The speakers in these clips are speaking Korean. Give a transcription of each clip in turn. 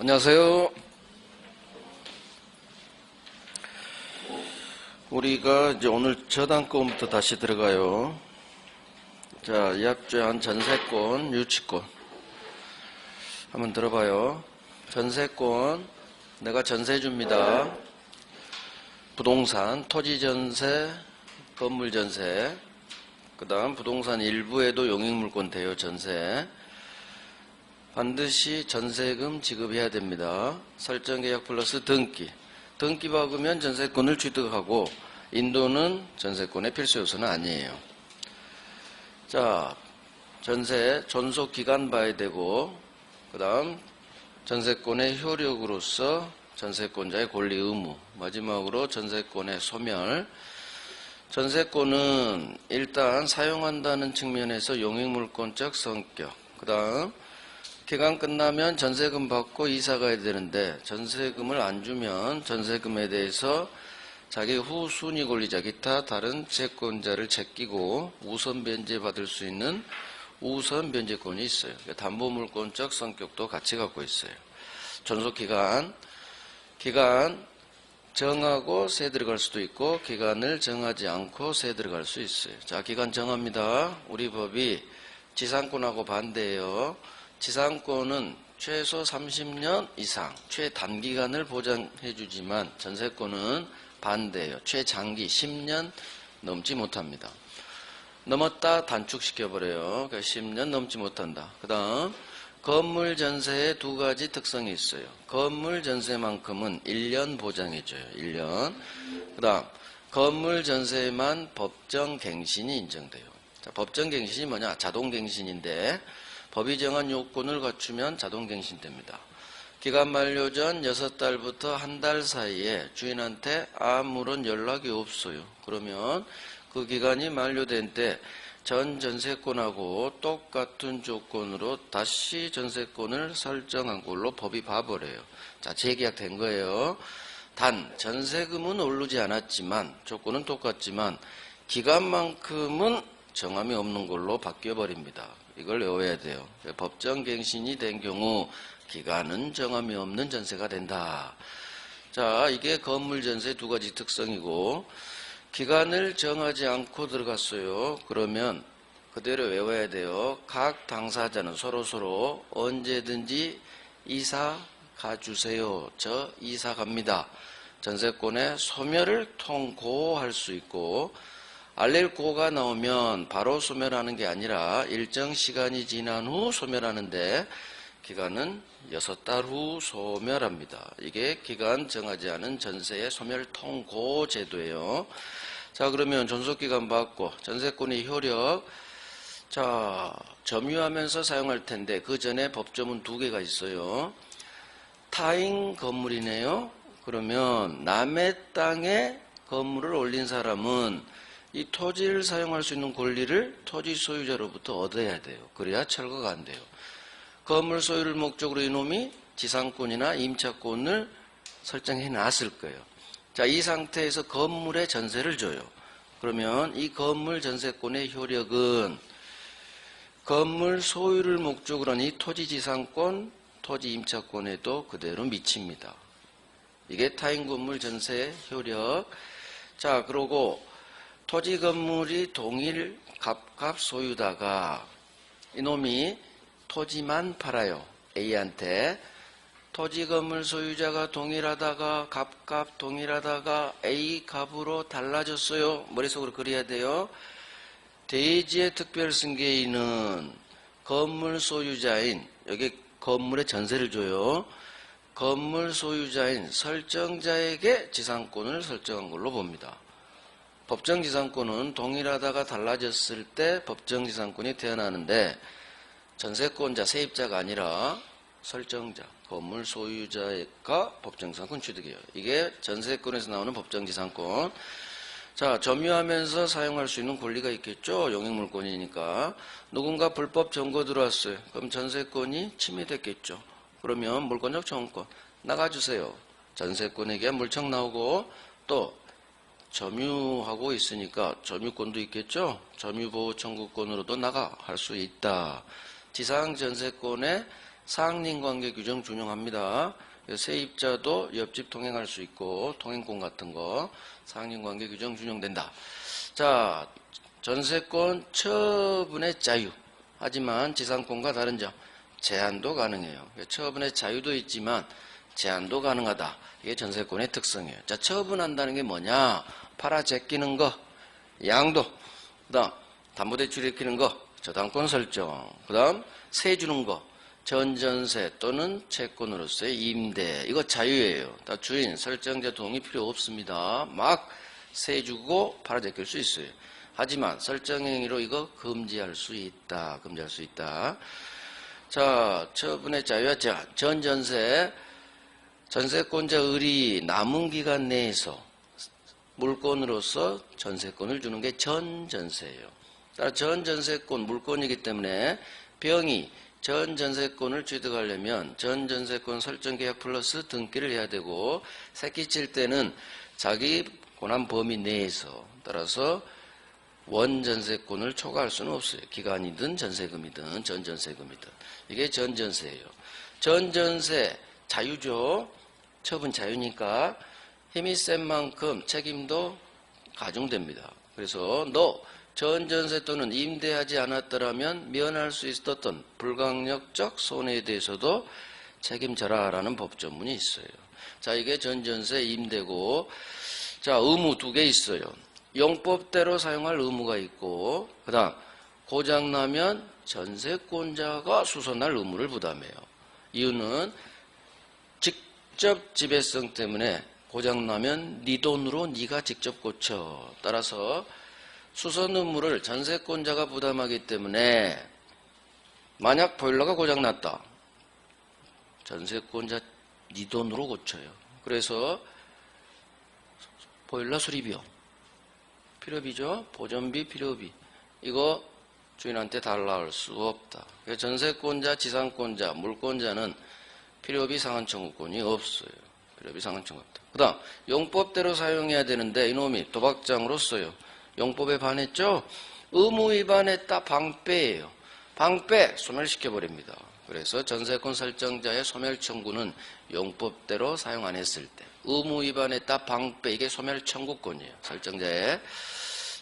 안녕하세요. 우리가 이제 오늘 저당권부터 다시 들어가요. 자, 약주한 전세권, 유치권. 한번 들어봐요. 전세권, 내가 전세 줍니다. 부동산, 토지 전세, 건물 전세. 그 다음 부동산 일부에도 용익물권 대여 전세. 반드시 전세금 지급해야 됩니다. 설정계약 플러스 등기. 등기 박으면 전세권을 취득하고 인도는 전세권의 필수 요소는 아니에요. 자, 전세 존속기간 봐야 되고 그 다음 전세권의 효력으로서 전세권자의 권리 의무, 마지막으로 전세권의 소멸. 전세권은 일단 사용한다는 측면에서 용익물권적 성격, 그 다음 기간 끝나면 전세금 받고 이사 가야 되는데 전세금을 안 주면 전세금에 대해서 자기 후순위 권리자 기타 다른 채권자를 제끼고 우선 변제받을 수 있는 우선 변제권이 있어요. 담보물권적 성격도 같이 갖고 있어요. 존속기간, 기간 정하고 세 들어갈 수도 있고 기간을 정하지 않고 세 들어갈 수 있어요. 자, 기간 정합니다. 우리 법이 지상권하고 반대예요. 지상권은 최소 30년 이상 최단기간을 보장해 주지만 전세권은 반대예요. 최장기 10년 넘지 못합니다. 넘었다 단축시켜버려요. 그러니까 10년 넘지 못한다. 그 다음 건물 전세에 두 가지 특성이 있어요. 건물 전세만큼은 1년 보장해줘요. 1년. 그 다음 건물 전세에만 법정갱신이 인정돼요. 자, 법정갱신이 뭐냐? 자동갱신인데 법이 정한 요건을 갖추면 자동갱신됩니다. 기간 만료 전 6달부터 한 달 사이에 주인한테 아무런 연락이 없어요. 그러면 그 기간이 만료된 때 전 전세권하고 똑같은 조건으로 다시 전세권을 설정한 걸로 법이 봐버려요. 자, 재계약된 거예요. 단 전세금은 오르지 않았지만 조건은 똑같지만 기간만큼은 정함이 없는 걸로 바뀌어버립니다. 이걸 외워야 돼요. 법정갱신이 된 경우 기간은 정함이 없는 전세가 된다. 자, 이게 건물 전세 두 가지 특성이고 기간을 정하지 않고 들어갔어요. 그러면 그대로 외워야 돼요. 각 당사자는 서로 언제든지 이사 가주세요. 저 이사 갑니다. 전세권의 소멸을 통고할 수 있고 알렐고가 나오면 바로 소멸하는 게 아니라 일정 시간이 지난 후 소멸하는데 기간은 6달 후 소멸합니다. 이게 기간 정하지 않은 전세의 소멸 통고 제도예요. 자, 그러면 존속기간 받고 전세권의 효력. 자, 점유하면서 사용할 텐데 그 전에 법조문 두 개가 있어요. 타인 건물이네요. 그러면 남의 땅에 건물을 올린 사람은 이 토지를 사용할 수 있는 권리를 토지 소유자로부터 얻어야 돼요. 그래야 철거가 안 돼요. 건물 소유를 목적으로 이놈이 지상권이나 임차권을 설정해 놨을 거예요. 자, 이 상태에서 건물에 전세를 줘요. 그러면 이 건물 전세권의 효력은 건물 소유를 목적으로 한 이 토지 지상권, 토지 임차권에도 그대로 미칩니다. 이게 타인 건물 전세의 효력. 자, 그러고 토지 건물이 동일 갑갑 소유다가 이놈이 토지만 팔아요. A한테. 토지 건물 소유자가 동일하다가 갑갑 동일하다가 A 값으로 달라졌어요. 머릿속으로 그려야 돼요. 대지의 특별승계인은 건물 소유자인, 여기 건물에 전세를 줘요. 건물 소유자인 설정자에게 지상권을 설정한 걸로 봅니다. 법정지상권은 동일하다가 달라졌을 때 법정지상권이 태어나는데 전세권자, 세입자가 아니라 설정자, 건물 소유자가 법정지상권 취득해요. 이게 전세권에서 나오는 법정지상권. 자, 점유하면서 사용할 수 있는 권리가 있겠죠. 용익물권이니까. 누군가 불법 점거 들어왔어요. 그럼 전세권이 침해됐겠죠. 그러면 물권적 청구권 나가주세요. 전세권에게 물청 나오고 또 점유하고 있으니까 점유권도 있겠죠. 점유보호 청구권으로도 나가 할 수 있다. 지상 전세권의 상린관계 규정 준용합니다. 세입자도 옆집 통행할 수 있고 통행권 같은 거 상린관계 규정 준용된다. 자, 전세권 처분의 자유. 하지만 지상권과 다른 점 제한도 가능해요. 처분의 자유도 있지만 제한도 가능하다. 이게 전세권의 특성이에요. 자, 처분한다는 게 뭐냐? 팔아 제끼는 거, 양도, 그다음 담보대출 일으키는 거, 저당권 설정, 그다음 세 주는 거, 전전세 또는 채권으로서의 임대. 이거 자유예요. 다 주인, 설정자 동의 필요 없습니다. 막 세 주고 팔아 제낄 수 있어요. 하지만 설정행위로 이거 금지할 수 있다. 금지할 수 있다. 자, 처분의 자유와 제한. 전전세, 전세권자 을이 남은 기간 내에서 물건으로서 전세권을 주는 게 전전세예요. 따라 전전세권 물건이기 때문에 병이 전전세권을 취득하려면 전전세권 설정계약 플러스 등기를 해야 되고 새끼 칠 때는 자기 권한 범위 내에서 따라서 원전세권을 초과할 수는 없어요. 기간이든 전세금이든 전전세금이든. 이게 전전세예요. 전전세 자유죠. 처분 자유니까 힘이 센 만큼 책임도 가중됩니다. 그래서 너 전전세 또는 임대하지 않았더라면 면할 수 있었던 불강력적 손해에 대해서도 책임져라 라는 법조문이 있어요. 자, 이게 전전세 임대고, 자, 의무 두 개 있어요. 용법대로 사용할 의무가 있고, 그 다음 고장나면 전세권자가 수선할 의무를 부담해요. 이유는 직접 지배성 때문에 고장나면 네 돈으로 네가 직접 고쳐. 따라서 수선 의무를 전세권자가 부담하기 때문에 만약 보일러가 고장났다. 전세권자 네 돈으로 고쳐요. 그래서 보일러 수리비용, 필요비죠. 보존비, 필요비. 이거 주인한테 달라 할 수 없다. 전세권자, 지상권자, 물권자는 필요비 상환 청구권이 없어요. 필요비 상환 청구 없다. 그 다음 용법대로 사용해야 되는데 이놈이 도박장으로 써요. 용법에 반했죠? 의무 위반했다. 방배예요. 방배 소멸시켜버립니다. 그래서 전세권 설정자의 소멸 청구는 용법대로 사용 안 했을 때 의무 위반했다. 방배 이게 소멸 청구권이에요. 설정자의.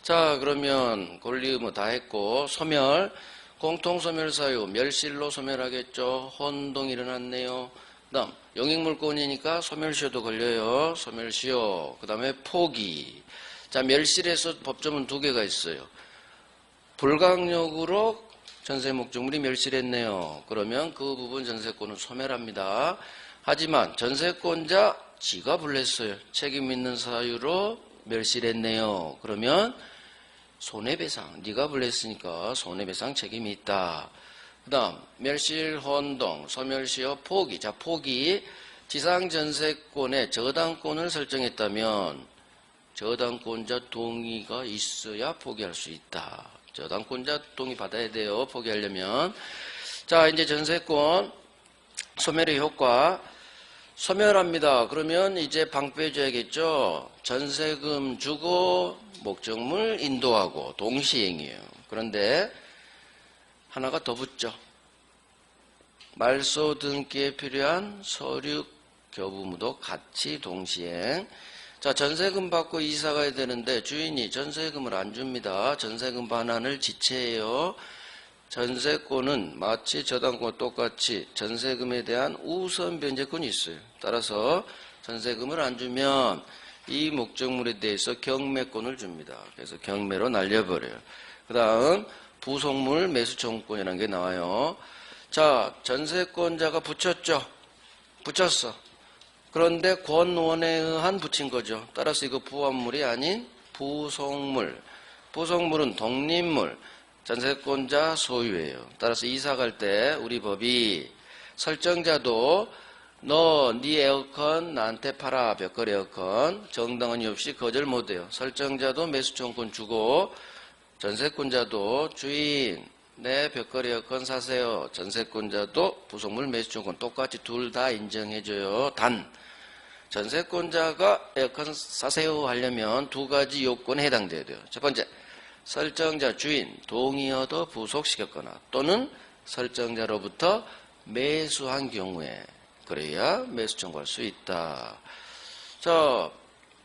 자, 그러면 권리 의무 다 했고 소멸 공통소멸 사유 멸실로 소멸하겠죠. 혼동이 일어났네요. 그 다음 용익물권이니까 소멸시효도 걸려요. 소멸시효. 그 다음에 포기. 자, 멸실에서 법조문 두 개가 있어요. 불강력으로 전세 목적물이 멸실했네요. 그러면 그 부분 전세권은 소멸합니다. 하지만 전세권자 지가 불냈어요. 책임 있는 사유로 멸실했네요. 그러면 손해배상, 네가 불냈으니까 손해배상 책임이 있다. 그 다음 멸실, 혼동, 소멸시효, 포기. 자, 포기. 지상전세권의 저당권을 설정했다면 저당권자 동의가 있어야 포기할 수 있다. 저당권자 동의 받아야 돼요. 포기하려면. 자, 이제 전세권 소멸의 효과. 소멸합니다. 그러면 이제 방패해줘야겠죠. 전세금 주고 목적물 인도하고 동시행이에요. 그런데 하나가 더 붙죠. 말소 등기에 필요한 서류 교부무도 같이 동시행. 자, 전세금 받고 이사 가야 되는데 주인이 전세금을 안 줍니다. 전세금 반환을 지체해요. 전세권은 마치 저당권과 똑같이 전세금에 대한 우선 변제권이 있어요. 따라서 전세금을 안 주면 이 목적물에 대해서 경매권을 줍니다. 그래서 경매로 날려버려요. 그 다음 부속물 매수 청구권이라는 게 나와요. 자, 전세권자가 붙였죠. 붙였어. 그런데 권원에 의한 붙인 거죠. 따라서 이거 부합물이 아닌 부속물. 부속물은 독립물. 전세권자 소유예요. 따라서 이사 갈 때 우리 법이 설정자도 너 네 에어컨 나한테 팔아. 벽걸이 에어컨. 정당한 이유 없이 거절 못해요. 설정자도 매수청구권 주고 전세권자도 주인 내 벽걸이 에어컨 사세요. 전세권자도 부속물 매수청구권 똑같이 둘 다 인정해줘요. 단 전세권자가 에어컨 사세요 하려면 두 가지 요건에 해당돼야 돼요. 첫 번째, 설정자 주인 동의 얻어 부속시켰거나 또는 설정자로부터 매수한 경우에 그래야 매수 청구할 수 있다. 자,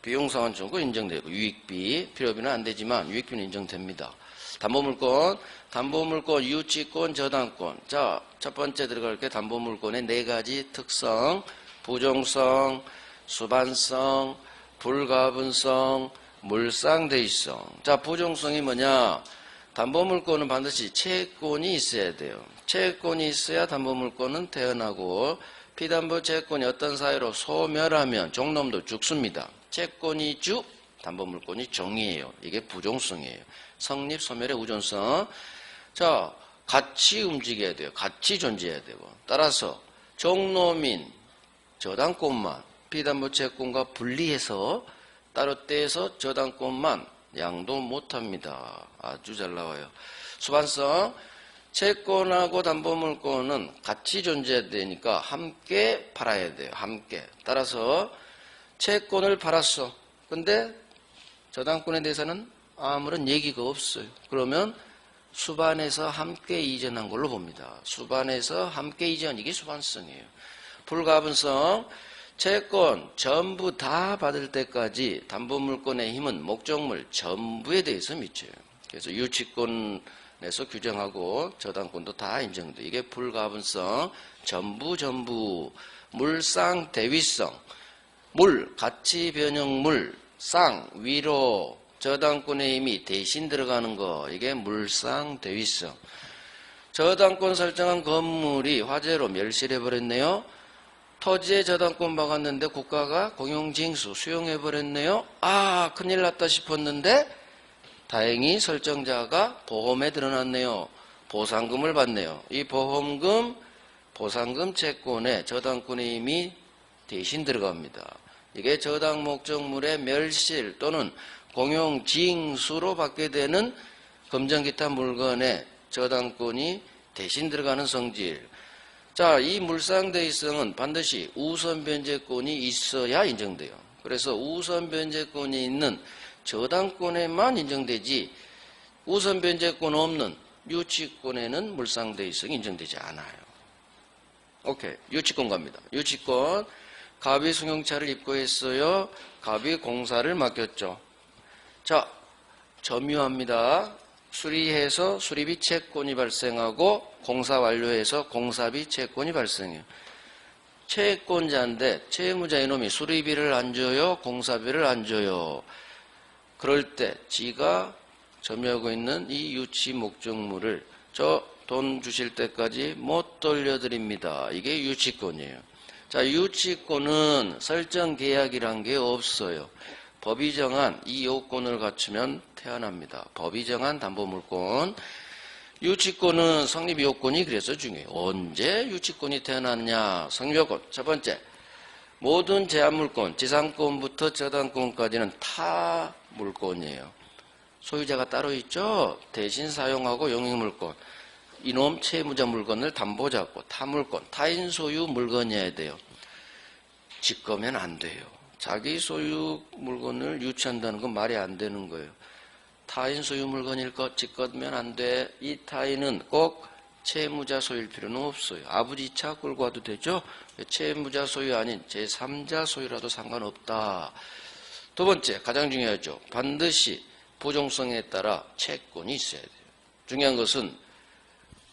비용상환 청구 인정되고 유익비, 필요비는 안 되지만 유익비는 인정됩니다. 담보물권, 유치권, 저당권. 자, 첫 번째 들어갈 게 담보물권의 네 가지 특성, 부종성, 수반성, 불가분성, 물상대위성. 자, 부종성이 뭐냐? 담보물권은 반드시 채권이 있어야 돼요. 채권이 있어야 담보물권은 태어나고, 피담보 채권이 어떤 사유로 소멸하면 종놈도 죽습니다. 채권이 주, 담보물권이 종이에요. 이게 부종성이에요. 성립, 소멸의 우존성. 자, 같이 움직여야 돼요. 같이 존재해야 되고. 따라서 종놈인 저당권만 피담보 채권과 분리해서 따로 떼서 저당권만 양도 못합니다. 아주 잘 나와요. 수반성. 채권하고 담보물권은 같이 존재해야 되니까 함께 팔아야 돼요. 함께. 따라서 채권을 팔았어. 근데 저당권에 대해서는 아무런 얘기가 없어요. 그러면 수반해서 함께 이전한 걸로 봅니다. 수반해서 함께 이전, 이게 수반성이에요. 불가분성. 채권 전부 다 받을 때까지 담보물권의 힘은 목적물 전부에 대해서 미쳐요. 그래서 유치권에서 규정하고 저당권도 다 인정돼. 이게 불가분성. 전부. 물상 대위성. 물, 가치 변형물, 상, 위로, 저당권의 힘이 대신 들어가는 거. 이게 물상 대위성. 저당권 설정한 건물이 화재로 멸실해버렸네요. 토지에 저당권 박았는데 국가가 공용징수 수용해버렸네요. 아, 큰일 났다 싶었는데 다행히 설정자가 보험에 드러났네요. 보상금을 받네요. 이 보험금, 보상금 채권에 저당권의 힘이 대신 들어갑니다. 이게 저당 목적물의 멸실 또는 공용징수로 받게 되는 금전기타 물건에 저당권이 대신 들어가는 성질. 자, 이 물상대위성은 반드시 우선변제권이 있어야 인정돼요. 그래서 우선변제권이 있는 저당권에만 인정되지 우선변제권 없는 유치권에는 물상대위성이 인정되지 않아요. 오케이. 유치권 갑니다. 유치권. 갑이 승용차를 입고했어요. 갑이 공사를 맡겼죠. 자, 점유합니다. 수리해서 수리비 채권이 발생하고 공사 완료해서 공사비 채권이 발생해요. 채권자인데 채무자 이놈이 수리비를 안 줘요? 공사비를 안 줘요? 그럴 때 지가 점유하고 있는 이 유치 목적물을 저 돈 주실 때까지 못 돌려드립니다. 이게 유치권이에요. 자, 유치권은 설정 계약이란 게 없어요. 법이 정한 이 요건을 갖추면 태어납니다. 법이 정한 담보물권. 유치권은 성립 요건이 그래서 중요해요. 언제 유치권이 태어났냐? 성립 요건. 첫 번째, 모든 제한물권, 지상권부터 저당권까지는 타 물권이에요. 소유자가 따로 있죠? 대신 사용하고 용익물권. 이놈 채무자 물건을 담보 잡고 타물권, 타인 소유 물건이어야 돼요. 직거면 안 돼요. 자기 소유 물건을 유치한다는 건 말이 안 되는 거예요. 타인 소유 물건일 것 직거면 안 돼. 이 타인은 꼭 채무자 소유일 필요는 없어요. 아버지 차 끌고 와도 되죠. 채무자 소유 아닌 제3자 소유라도 상관없다. 두 번째, 가장 중요하죠. 반드시 부종성에 따라 채권이 있어야 돼요. 중요한 것은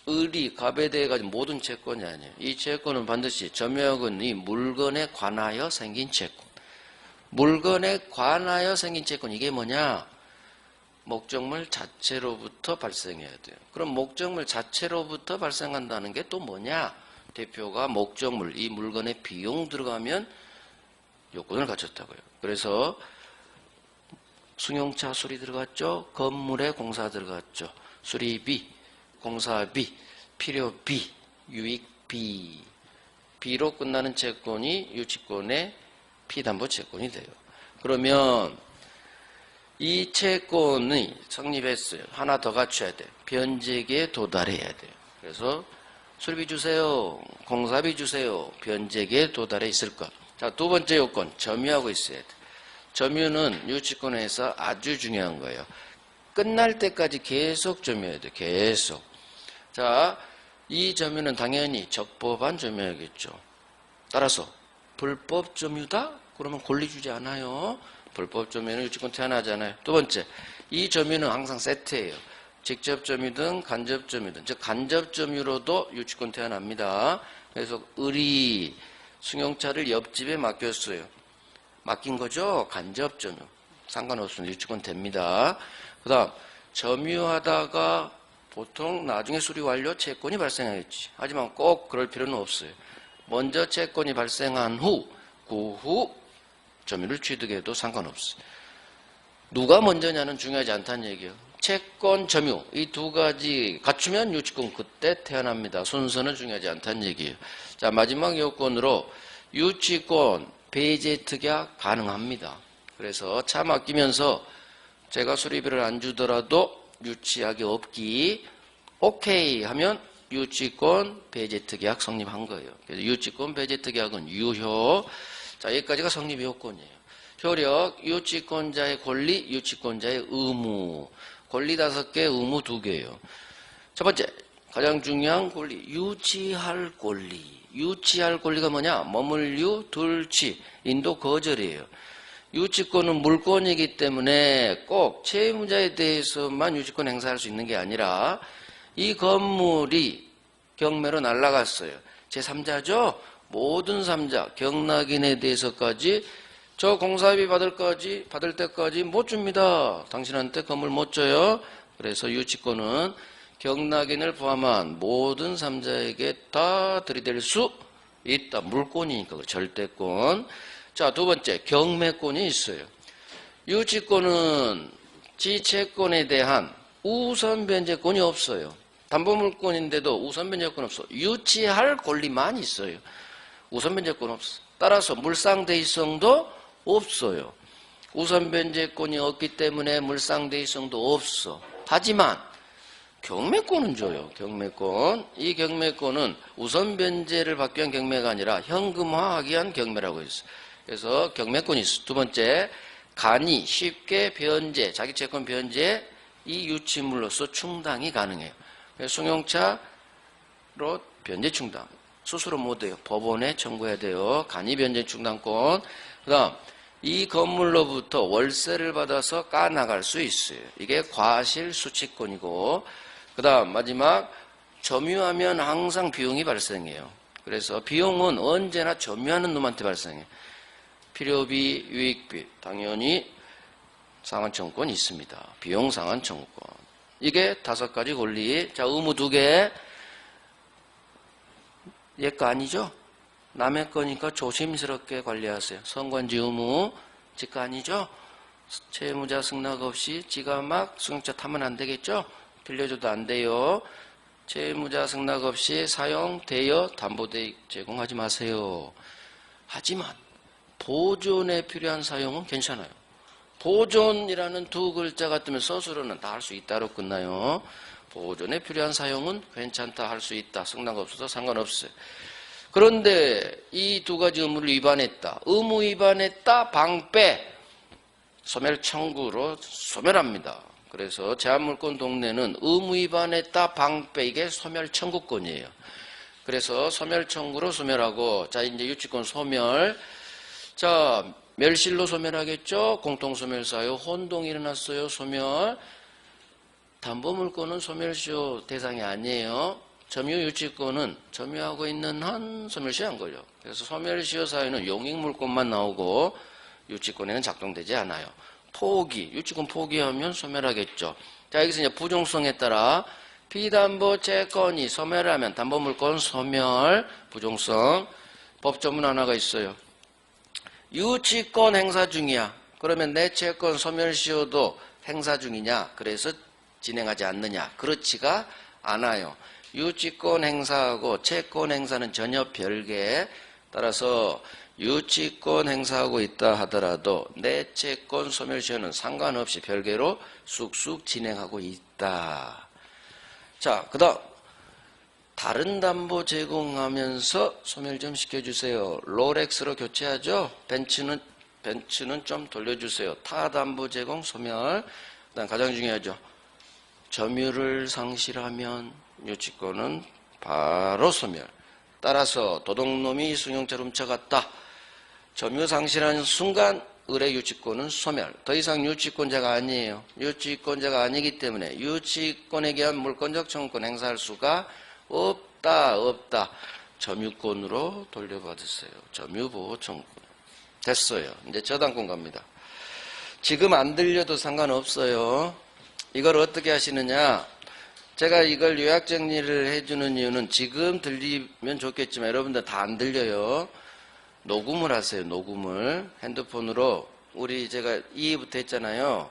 을이 갑에 대해 가지고 모든 채권이 아니에요. 이 채권은 반드시 점유하고 있는 이 물건에 관하여 생긴 채권. 물건에 관하여 생긴 채권, 이게 뭐냐? 목적물 자체로부터 발생해야 돼요. 그럼 목적물 자체로부터 발생한다는 게 또 뭐냐? 대표가 목적물, 이 물건에 비용 들어가면 요건을 갖췄다고요. 그래서 승용차 수리 들어갔죠? 건물에 공사 들어갔죠? 수리비, 공사비, 필요비, 유익비. 비로 끝나는 채권이 유치권의 피담보 채권이 돼요. 그러면 이 채권이 성립했어요. 하나 더 갖춰야 돼요. 변제기에 도달해야 돼요. 그래서 수리비 주세요. 공사비 주세요. 변제기에 도달해 있을 것. 자, 두 번째 요건, 점유하고 있어야 돼요. 점유는 유치권에서 아주 중요한 거예요. 끝날 때까지 계속 점유해야 돼요. 계속. 자, 이 점유는 당연히 적법한 점유야겠죠. 따라서 불법 점유다? 그러면 권리 주지 않아요. 불법 점유는 유치권 태어나잖아요. 두 번째, 이 점유는 항상 세트예요. 직접 점유든 간접 점유든, 즉 간접 점유로도 유치권 태어납니다. 그래서 을이 승용차를 옆집에 맡겼어요. 맡긴 거죠. 간접 점유. 상관없습니다. 유치권 됩니다. 그 다음 점유하다가 보통 나중에 수리 완료 채권이 발생하겠지. 하지만 꼭 그럴 필요는 없어요. 먼저 채권이 발생한 후, 그 후 점유를 취득해도 상관없어요. 누가 먼저냐는 중요하지 않다는 얘기예요. 채권, 점유 이 두 가지 갖추면 유치권 그때 태어납니다. 순서는 중요하지 않다는 얘기예요. 자, 마지막 요건으로 유치권 배제 특약 가능합니다. 그래서 차 맡기면서 제가 수리비를 안 주더라도 유치하기 없기 오케이 하면 유치권 배제 특약 성립한 거예요. 그래서 유치권 배제 특약은 유효. 자, 여기까지가 성립 요건이에요. 효력, 유치권자의 권리, 유치권자의 의무. 권리 5개, 의무 2개예요. 첫 번째, 가장 중요한 권리, 유치할 권리. 유치할 권리가 뭐냐? 머물유, 둘치, 인도 거절이에요. 유치권은 물권이기 때문에 꼭 채무자에 대해서만 유치권 행사할 수 있는 게 아니라 이 건물이 경매로 날아갔어요. 제3자죠? 모든 3자, 경락인에 대해서까지 저 공사비 받을 때까지 못 줍니다. 당신한테 건물 못 줘요. 그래서 유치권은 경락인을 포함한 모든 3자에게 다 들이댈 수 있다. 물권이니까 절대권. 자, 두 번째 경매권이 있어요. 유치권은 지채권에 대한 우선 변제권이 없어요. 담보물권인데도 우선 변제권 없어. 유치할 권리만 있어요. 우선 변제권 없어. 따라서 물상대의성도 없어요. 우선 변제권이 없기 때문에 물상대의성도 없어. 하지만 경매권은 줘요. 경매권. 이 경매권은 우선 변제를 받기 위한 경매가 아니라 현금화하기 위한 경매라고 했어요. 그래서 경매권이 있어. 두 번째, 간이 쉽게 변제, 자기 채권 변제 이 유치물로서 충당이 가능해요. 그래서 승용차로 변제 충당. 스스로 못해요. 법원에 청구해야 돼요. 간이 변제 충당권. 그 다음 이 건물로부터 월세를 받아서 까나갈 수 있어요. 이게 과실수취권이고, 그 다음 마지막 점유하면 항상 비용이 발생해요. 그래서 비용은 언제나 점유하는 놈한테 발생해요. 필요비, 유익비, 당연히 상환청구권이 있습니다. 비용 상환청구권. 이게 5가지 권리. 자, 의무 2개. 얘 거 아니죠? 남의 거니까 조심스럽게 관리하세요. 선관지 의무, 지 거 아니죠? 채무자 승낙 없이 지가 막 승용차 타면 안 되겠죠? 빌려줘도 안 돼요. 채무자 승낙 없이 사용, 대여, 담보대행 제공하지 마세요. 하지만 보존에 필요한 사용은 괜찮아요. 보존이라는 2글자가 뜨면 서술어는 다 할 수 있다로 끝나요. 보존에 필요한 사용은 괜찮다, 할 수 있다. 승낙 없어도 상관없어요. 그런데 이 2가지 의무를 위반했다. 의무 위반했다, 방패. 소멸 청구로 소멸합니다. 그래서 제한물권 동네는 의무 위반했다, 방패. 이게 소멸 청구권이에요. 그래서 소멸 청구로 소멸하고, 자, 이제 유치권 소멸. 자, 멸실로 소멸하겠죠? 공통소멸사유, 혼동이 일어났어요. 소멸. 담보물권은 소멸시효 대상이 아니에요. 점유유치권은 점유하고 있는 한 소멸시효 안 걸려. 그래서 소멸시효 사유는 용익물권만 나오고 유치권에는 작동되지 않아요. 포기, 유치권 포기하면 소멸하겠죠. 자, 여기서 이제 부종성에 따라 비담보 채권이 소멸하면 담보물권 소멸, 부종성. 법조문 하나가 있어요. 유치권 행사 중이야. 그러면 내 채권 소멸시효도 행사 중이냐? 그래서 진행하지 않느냐? 그렇지가 않아요. 유치권 행사하고 채권 행사는 전혀 별개. 따라서 유치권 행사하고 있다 하더라도 내 채권 소멸시효는 상관없이 별개로 쑥쑥 진행하고 있다. 자, 그 다음 다른 담보 제공하면서 소멸 좀 시켜주세요. 롤렉스로 교체하죠. 벤츠는 좀 돌려주세요. 타 담보 제공 소멸. 그다음 가장 중요하죠. 점유를 상실하면 유치권은 바로 소멸. 따라서 도둑놈이 승용차를 훔쳐갔다. 점유 상실하는 순간 의뢰 유치권은 소멸. 더 이상 유치권자가 아니에요. 유치권자가 아니기 때문에 유치권에 대한 물권적 청구권 행사할 수가 없다. 점유권으로 돌려받으세요. 점유보호 청구권. 됐어요. 이제 저당권 갑니다. 지금 안 들려도 상관없어요. 이걸 어떻게 하시느냐. 제가 이걸 요약 정리를 해주는 이유는 지금 들리면 좋겠지만 여러분들 다 안 들려요. 녹음을 하세요. 녹음을. 핸드폰으로. 우리 제가 2부터 했잖아요.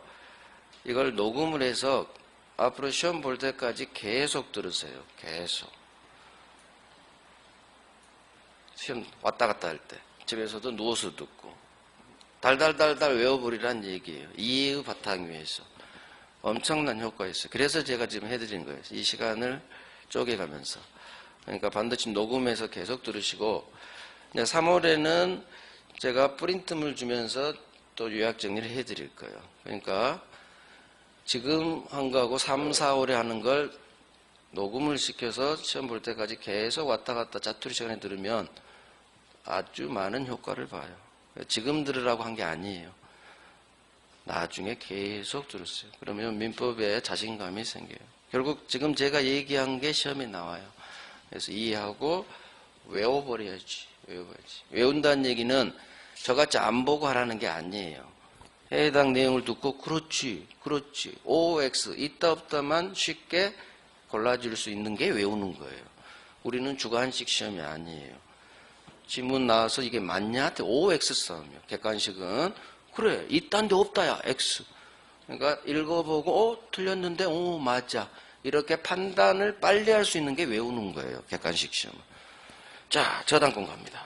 이걸 녹음을 해서 앞으로 시험 볼 때까지 계속 들으세요. 계속. 시험 왔다 갔다 할 때. 집에서도 누워서 듣고. 달달달달 외워버리란 얘기예요. 이해의 바탕 위에서. 엄청난 효과가 있어요. 그래서 제가 지금 해드린 거예요. 이 시간을 쪼개가면서. 그러니까 반드시 녹음해서 계속 들으시고 3월에는 제가 프린트물 주면서 또 요약 정리를 해드릴 거예요. 그러니까 지금 한 거하고 3, 4월에 하는 걸 녹음을 시켜서 시험 볼 때까지 계속 왔다 갔다 자투리 시간에 들으면 아주 많은 효과를 봐요. 지금 들으라고 한 게 아니에요. 나중에 계속 들었어요. 그러면 민법에 자신감이 생겨요. 결국 지금 제가 얘기한 게 시험에 나와요. 그래서 이해하고 외워버려야지. 외운다는 얘기는 저같이 안 보고 하라는 게 아니에요. 해당 내용을 듣고 그렇지. OX 있다 없다만 쉽게 골라줄 수 있는 게 외우는 거예요. 우리는 주관식 시험이 아니에요. 지문 나와서 이게 맞냐? OX 싸움이요. 객관식은 그래 있다는데 없다야 X. 그러니까 읽어보고 틀렸는데 맞아. 이렇게 판단을 빨리 할 수 있는 게 외우는 거예요. 객관식 시험은. 자, 저당권 갑니다.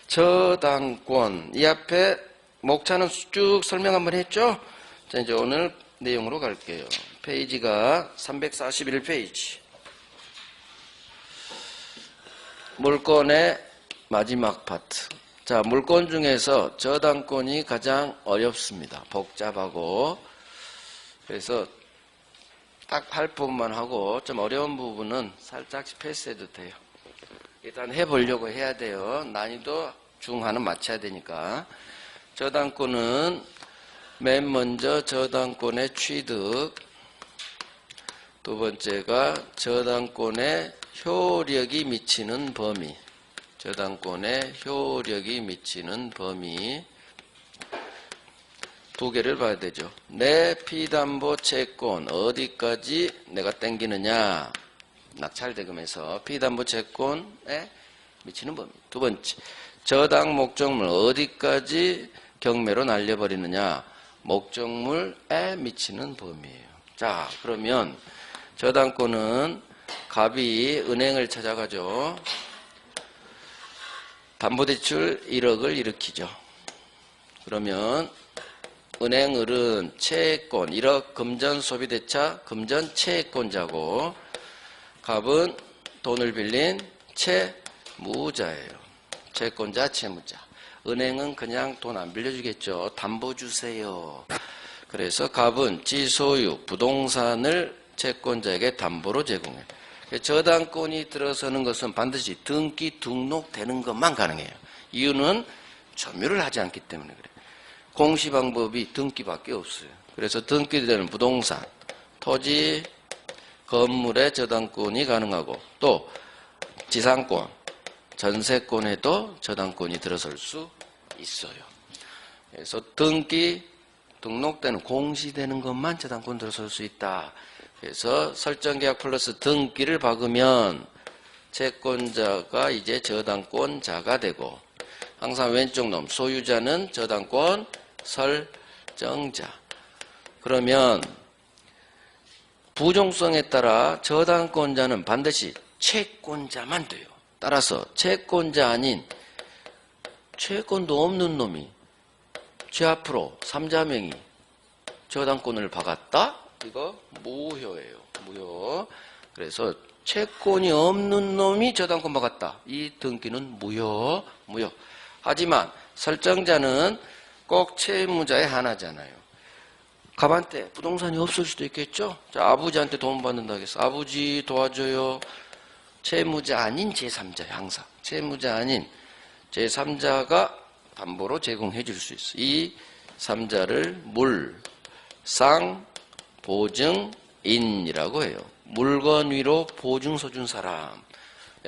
저당권. 이 앞에 목차는 쭉 설명 한번 했죠? 자, 이제 오늘 내용으로 갈게요. 페이지가 341페이지. 물권의 마지막 파트. 자, 물권 중에서 저당권이 가장 어렵습니다. 복잡하고. 그래서 딱 할 부분만 하고 좀 어려운 부분은 살짝씩 패스해도 돼요. 일단 해보려고 해야 돼요. 난이도 중하는 맞춰야 되니까. 저당권은 맨 먼저 저당권의 취득, 두 번째가 저당권의 효력이 미치는 범위. 저당권의 효력이 미치는 범위. 두 개를 봐야 되죠. 내 피담보 채권 어디까지 내가 땡기느냐. 낙찰대금에서 피담보 채권에 미치는 범위. 두 번째, 저당 목적물 어디까지 경매로 날려버리느냐. 목적물에 미치는 범위예요. 자, 그러면 저당권은 갑이 은행을 찾아가죠. 담보대출 1억을 일으키죠. 그러면 은행을은 채권 1억 금전소비대차 금전채권자고 갑은 돈을 빌린 채무자예요. 채권자 채무자. 은행은 그냥 돈 안 빌려주겠죠. 담보 주세요. 그래서 갑은 지소유 부동산을 채권자에게 담보로 제공해요. 저당권이 들어서는 것은 반드시 등기 등록되는 것만 가능해요. 이유는 점유를 하지 않기 때문에 그래요. 공시 방법이 등기밖에 없어요. 그래서 등기되는 부동산, 토지, 건물의 저당권이 가능하고 또 지상권, 전세권에도 저당권이 들어설 수 있어요. 그래서 등기, 등록되는 공시되는 것만 저당권 들어설 수 있다. 그래서 설정계약 플러스 등기를 박으면 채권자가 이제 저당권자가 되고 항상 왼쪽 놈 소유자는 저당권 설정자. 그러면 부종성에 따라 저당권자는 반드시 채권자만 돼요. 따라서 채권자 아닌 채권도 없는 놈이 제 앞으로 3자명이 저당권을 박았다? 이거 무효예요. 무효. 그래서 채권이 없는 놈이 저당권 박았다. 이 등기는 무효. 하지만 설정자는 꼭 채무자에 한하잖아요. 가만때 부동산이 없을 수도 있겠죠. 자, 아버지한테 도움 받는다 하겠어. 아버지 도와줘요. 채무자 아닌 제3자예요. 항상 채무자 아닌 제3자가 담보로 제공해 줄 수 있어. 이 3자를 물상 보증인이라고 해요. 물건 위로 보증 서준 사람.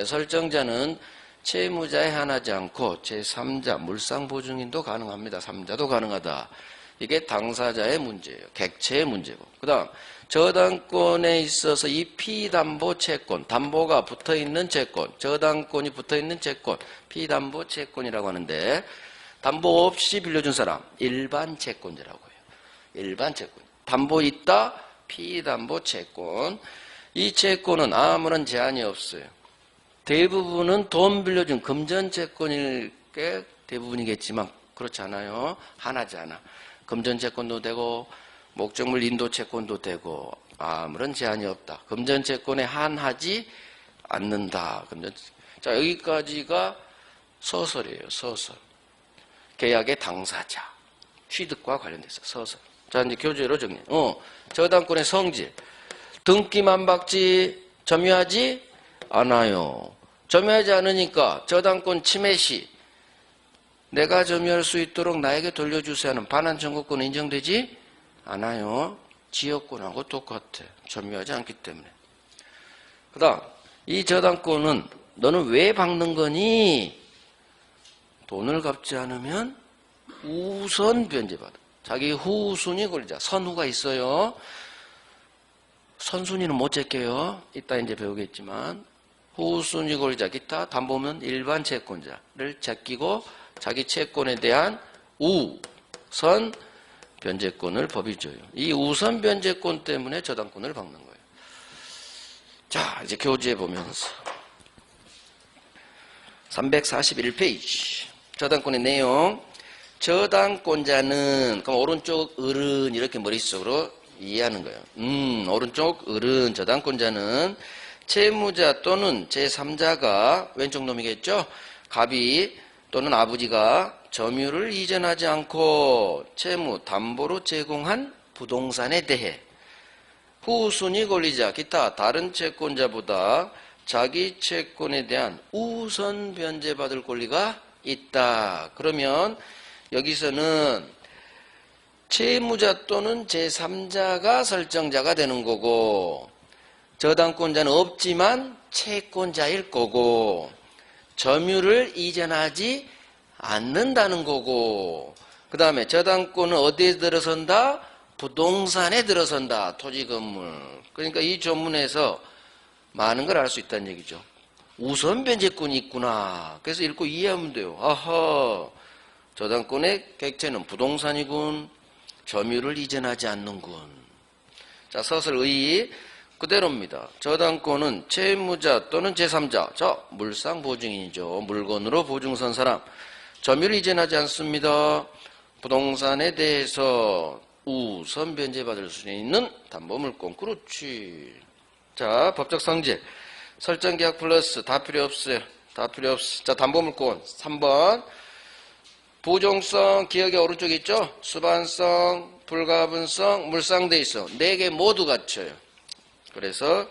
설정자는 채무자에 한하지 않고 제3자 물상 보증인도 가능합니다. 3자도 가능하다. 이게 당사자의 문제예요. 객체의 문제고. 그 다음 저당권에 있어서 이 피담보 채권, 담보가 붙어있는 채권, 저당권이 붙어있는 채권, 피담보 채권이라고 하는데 담보 없이 빌려준 사람, 일반 채권자라고 해요. 일반 채권. 담보 있다, 피담보 채권. 이 채권은 아무런 제한이 없어요. 대부분은 돈 빌려준 금전 채권일 게 대부분이겠지만 그렇지 않아요. 하나지 않아. 금전 채권도 되고 목적물 인도 채권도 되고 아무런 제한이 없다. 금전 채권에 한하지 않는다. 자, 여기까지가 서설이에요. 서설. 계약의 당사자. 취득과 관련돼서 서설. 자, 이제 교재로 정리. 저당권의 성질. 등기만 받지 점유하지 않아요. 점유하지 않으니까 저당권 침해 시 내가 점유할 수 있도록 나에게 돌려주세요 하는 반환 청구권은 인정되지 않아요. 지역권하고 똑같아. 점유하지 않기 때문에. 그 다음 이 저당권은 너는 왜 박는 거니? 돈을 갚지 않으면 우선 변제받아. 자기 후순위 권리자. 선후가 있어요. 선순위는 못 제껴요. 이따 이제 배우겠지만 후순위 권리자 기타 담보면 일반 채권자를 제끼고 자기 채권에 대한 우선 변제권을 법이 줘요. 이 우선 변제권 때문에 저당권을 박는 거예요. 자, 이제 교재 보면서 341페이지 저당권의 내용. 저당권자는 그럼 오른쪽 을은 이렇게 머릿속으로 이해하는 거예요. 오른쪽 을은 저당권자는 채무자 또는 제3자가 왼쪽 놈이겠죠. 갑이 또는 아버지가 점유를 이전하지 않고 채무 담보로 제공한 부동산에 대해 후순위 권리자 기타 다른 채권자보다 자기 채권에 대한 우선 변제받을 권리가 있다. 그러면 여기서는 채무자 또는 제3자가 설정자가 되는 거고 저당권자는 없지만 채권자일 거고 점유를 이전하지 않는다는 거고 그 다음에 저당권은 어디에 들어선다? 부동산에 들어선다. 토지 건물. 그러니까 이 전문에서 많은 걸 알 수 있다는 얘기죠. 우선 변제권이 있구나. 그래서 읽고 이해하면 돼요. 아하, 저당권의 객체는 부동산이군. 점유를 이전하지 않는군. 자, 서술의 그대로입니다. 저당권은 채무자 또는 제3자, 물상 보증인이죠. 물건으로 보증선 사람. 점유를 이전하지 않습니다. 부동산에 대해서 우선 변제받을 수 있는 담보물권. 그렇지. 자, 법적 성질. 설정계약 플러스 다 필요 없어요. 다 필요 없어. 자, 담보물권 3번. 부종성 기억의 오른쪽에 있죠. 수반성, 불가분성, 물상대의성 4개 모두 갖춰요. 그래서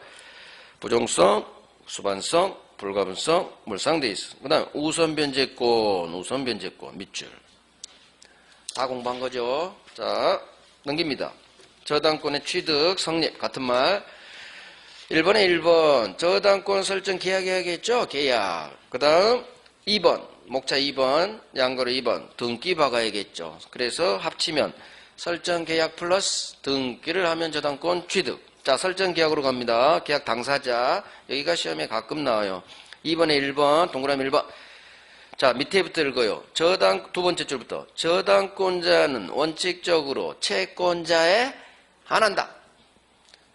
부종성, 수반성, 불가분성, 물상대의성. 그 다음 우선변제권 밑줄. 다 공부한 거죠. 자, 넘깁니다. 저당권의 취득, 성립 같은 말. 1번에 1번 저당권 설정 계약해야겠죠. 계약. 그 다음 2번 목차 2번 양거래 2번 등기 박아야겠죠. 그래서 합치면 설정 계약 플러스 등기를 하면 저당권 취득. 자, 설정 계약으로 갑니다. 계약 당사자. 여기가 시험에 가끔 나와요. 2번에 1번 동그라미 1번. 자, 밑에부터 읽어요. 두 번째 줄부터. 저당권자는 원칙적으로 채권자에 한한다.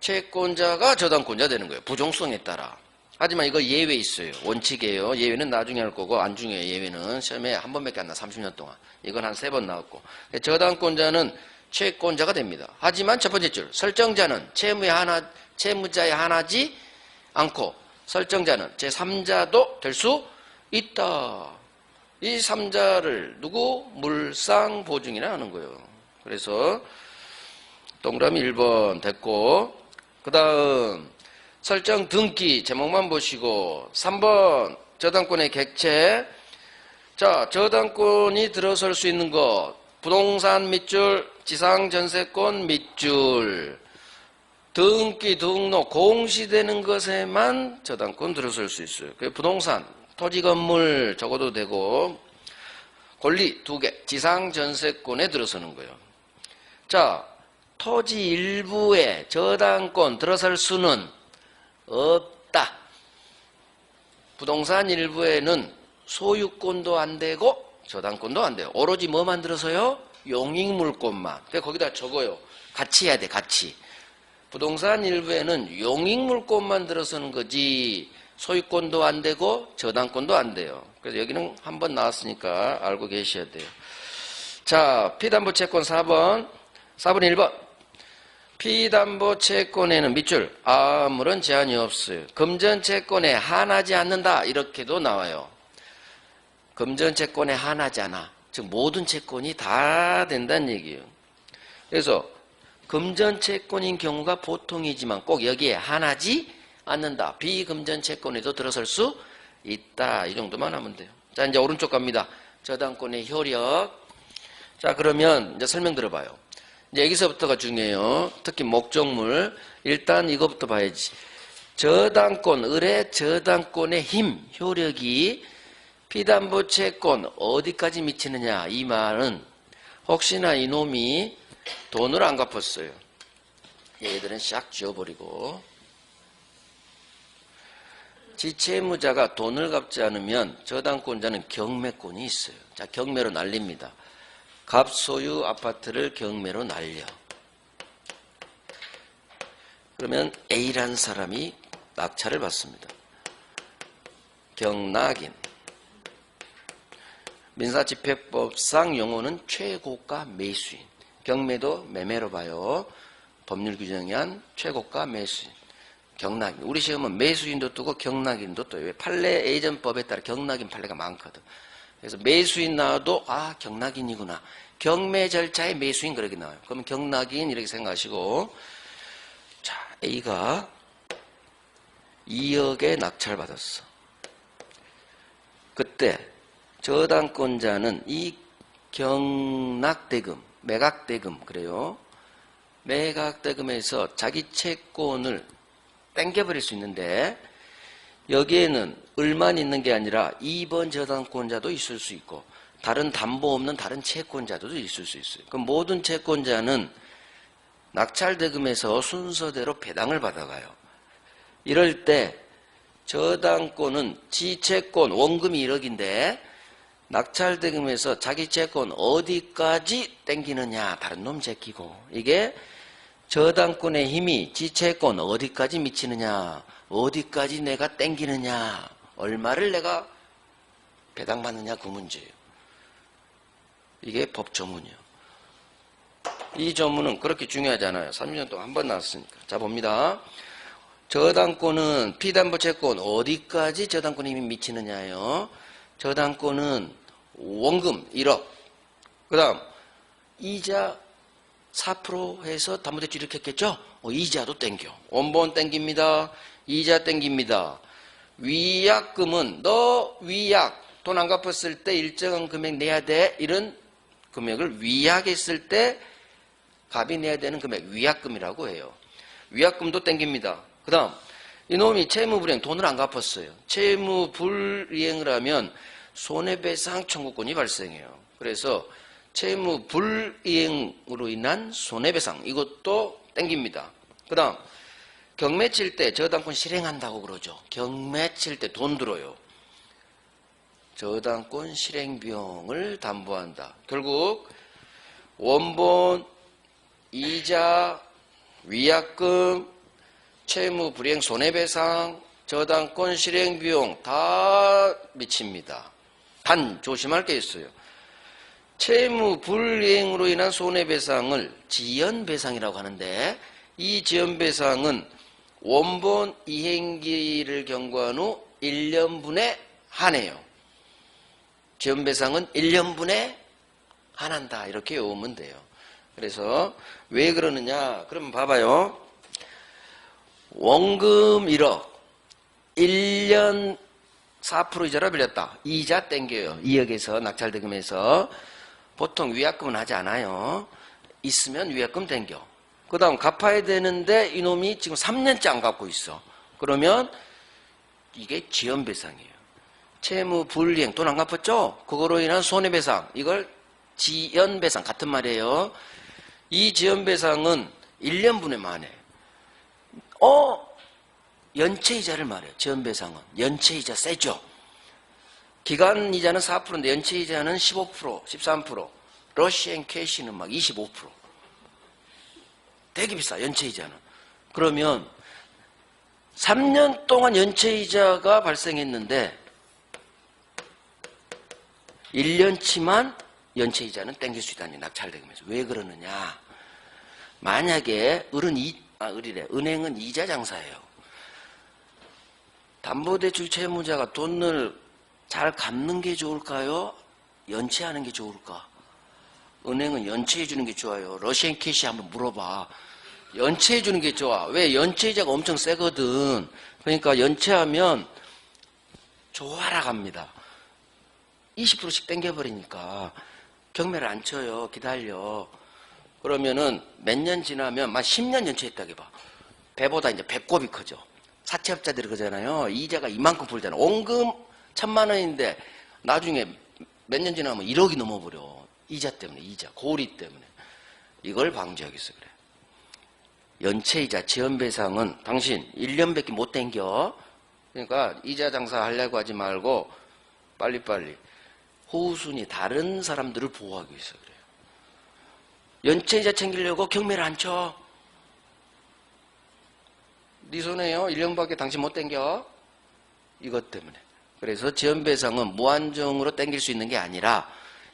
채권자가 저당권자 되는 거예요. 부종성에 따라. 하지만 이거 예외 있어요. 원칙이에요. 예외는 나중에 할 거고 안 중요해요. 예외는 시험에 한 번밖에 안 나. 30년 동안. 이건 한 3번 나왔고. 저당권자는 채권자가 됩니다. 하지만 첫 번째 줄. 설정자는 채무자의 하나지 않고 설정자는 제3자도 될 수 있다. 이 3자를 누구? 물상보증이라 하는 거예요. 그래서 동그라미 1번 됐고, 그 다음 설정 등기 제목만 보시고 3번 저당권의 객체. 자, 저당권이 들어설 수 있는 것, 부동산 밑줄, 지상전세권 밑줄, 등기, 등록, 공시되는 것에만 저당권 들어설 수 있어요. 부동산, 토지 건물 적어도 되고, 권리 2개, 지상전세권에 들어서는 거예요. 자, 토지 일부에 저당권 들어설 수는 없다. 부동산 일부에는 소유권도 안 되고 저당권도 안 돼요. 오로지 뭐만 들어서요? 용익물권만. 그러니까 거기다 적어요. 같이 해야 돼, 같이. 부동산 일부에는 용익물권만 들어서는 거지 소유권도 안 되고 저당권도 안 돼요. 그래서 여기는 한번 나왔으니까 알고 계셔야 돼요. 자, 피담보채권 4번 1번. 피담보채권에는 밑줄 아무런 제한이 없어요. 금전채권에 한하지 않는다 이렇게도 나와요. 금전채권에 한하지 않아. 즉 모든 채권이 다 된다는 얘기예요. 그래서 금전채권인 경우가 보통이지만 꼭 여기에 한하지 않는다. 비금전채권에도 들어설 수 있다. 이 정도만 하면 돼요. 자, 이제 오른쪽 갑니다. 저당권의 효력. 자, 그러면 이제 설명 들어봐요. 이제 여기서부터가 중요해요. 특히 목적물. 일단 이거부터 봐야지. 저당권, 의뢰 저당권의 힘, 효력이 피담보채권 어디까지 미치느냐. 이 말은 혹시나 이놈이 돈을 안 갚았어요. 얘들은 싹 지워버리고, 지채무자가 돈을 갚지 않으면 저당권자는 경매권이 있어요. 자, 경매로 날립니다. 갑소유 아파트를 경매로 날려. 그러면 A라는 사람이 낙찰을 받습니다. 경락인. 민사집행법상 용어는 최고가 매수인. 경매도 매매로 봐요. 법률 규정에 한 최고가 매수인. 경락인. 우리 시험은 매수인도 뜨고 경락인도 떠요. 왜? 판례 예전법에 따라 경락인 판례가 많거든. 그래서 매수인 나와도 아 경락인이구나. 경매 절차의 매수인 그렇게 나와요. 그러면 경락인 이렇게 생각하시고, 자, A가 2억에 낙찰받았어. 그때 저당권자는 이 경락대금, 매각대금 그래요. 매각대금에서 자기 채권을 땡겨버릴 수 있는데, 여기에는 을만 있는 게 아니라 2번 저당권자도 있을 수 있고 다른 담보 없는 다른 채권자도 있을 수 있어요. 그럼 모든 채권자는 낙찰대금에서 순서대로 배당을 받아가요. 이럴 때 저당권은 지채권 원금이 1억인데 낙찰대금에서 자기 채권 어디까지 땡기느냐 다른 놈 제끼고, 이게 저당권의 힘이 지채권 어디까지 미치느냐, 어디까지 내가 땡기느냐, 얼마를 내가 배당받느냐 그 문제예요. 이게 법조문이에요. 이 조문은 그렇게 중요하지 않아요. 30년 동안 한 번 나왔으니까. 자, 봅니다. 저당권은 피담보채권 어디까지 저당권의 힘이 미치느냐예요. 저당권은 원금 1억, 그 다음 이자 4% 해서 담보대출 이렇게 했겠죠? 이자도 땡겨. 원본 땡깁니다. 이자 땡깁니다. 위약금은 너 위약 돈 안 갚았을 때 일정한 금액 내야 돼. 이런 금액을 위약했을 때 값이 내야 되는 금액 위약금이라고 해요. 위약금도 땡깁니다. 그 다음 이놈이 채무불이행 돈을 안 갚았어요. 채무불이행을 하면 손해배상 청구권이 발생해요. 그래서 채무불이행으로 인한 손해배상 이것도 땡깁니다. 그 다음 경매 칠 때 저당권 실행한다고 그러죠. 경매 칠 때 돈 들어요. 저당권 실행 비용을 담보한다. 결국 원본, 이자, 위약금, 채무불이행 손해배상, 저당권 실행 비용 다 미칩니다. 단 조심할 게 있어요. 채무불이행으로 인한 손해배상을 지연배상이라고 하는데, 이 지연배상은 원본 이행기를 경과한 후 1년분에 한해요. 지연배상은 1년분에 한한다. 이렇게 외우면 돼요. 그래서 왜 그러느냐? 그러면 봐봐요. 원금 1억, 1년 4% 이자로 빌렸다. 이자 땡겨요. 2억에서 낙찰대금에서. 보통 위약금은 하지 않아요. 있으면 위약금 땡겨. 그 다음 갚아야 되는데 이놈이 지금 3년째 안 갚고 있어. 그러면 이게 지연배상이에요. 채무 불이행, 돈 안 갚았죠? 그거로 인한 손해배상, 이걸 지연배상, 같은 말이에요. 이 지연배상은 1년분의 만에 연체이자를 말해요. 지연배상은 연체이자 세죠. 기간이자는 4%인데 연체이자는 15%, 13%, 러시앤 캐시는 막 25%. 되게 비싸, 연체이자는. 그러면 3년 동안 연체이자가 발생했는데 1년치만 연체이자는 땡길 수 있다니, 낙찰대금에서. 왜 그러느냐? 만약에 은행은 이자 장사예요. 담보대출 채무자가 돈을 잘 갚는 게 좋을까요? 연체하는 게 좋을까? 은행은 연체해 주는 게 좋아요. 러시앤 캐시 한번 물어봐. 연체해 주는 게 좋아. 왜? 연체이자가 엄청 세거든. 그러니까 연체하면 좋아라 갑니다. 20%씩 땡겨버리니까 경매를 안 쳐요. 기다려. 그러면은 몇 년 지나면 막 10년 연체했다고 해봐. 배보다 이제 배꼽이 커져. 사채업자들이 그러잖아요. 이자가 이만큼 풀잖아. 원금 1,000만 원인데 나중에 몇 년 지나면 1억이 넘어버려. 이자 때문에, 이자, 고리 때문에. 이걸 방지하기 위해서 그래. 연체이자, 지연배상은 당신 1년밖에 못 땡겨. 그러니까 이자 장사 하려고 하지 말고 빨리빨리 호우순이 다른 사람들을 보호하기 위해서 그래요. 연체이자 챙기려고 경매를 안 쳐. 네 손에요. 1년밖에 당신 못 땡겨. 이것 때문에. 그래서 지연배상은 무한정으로 땡길 수 있는 게 아니라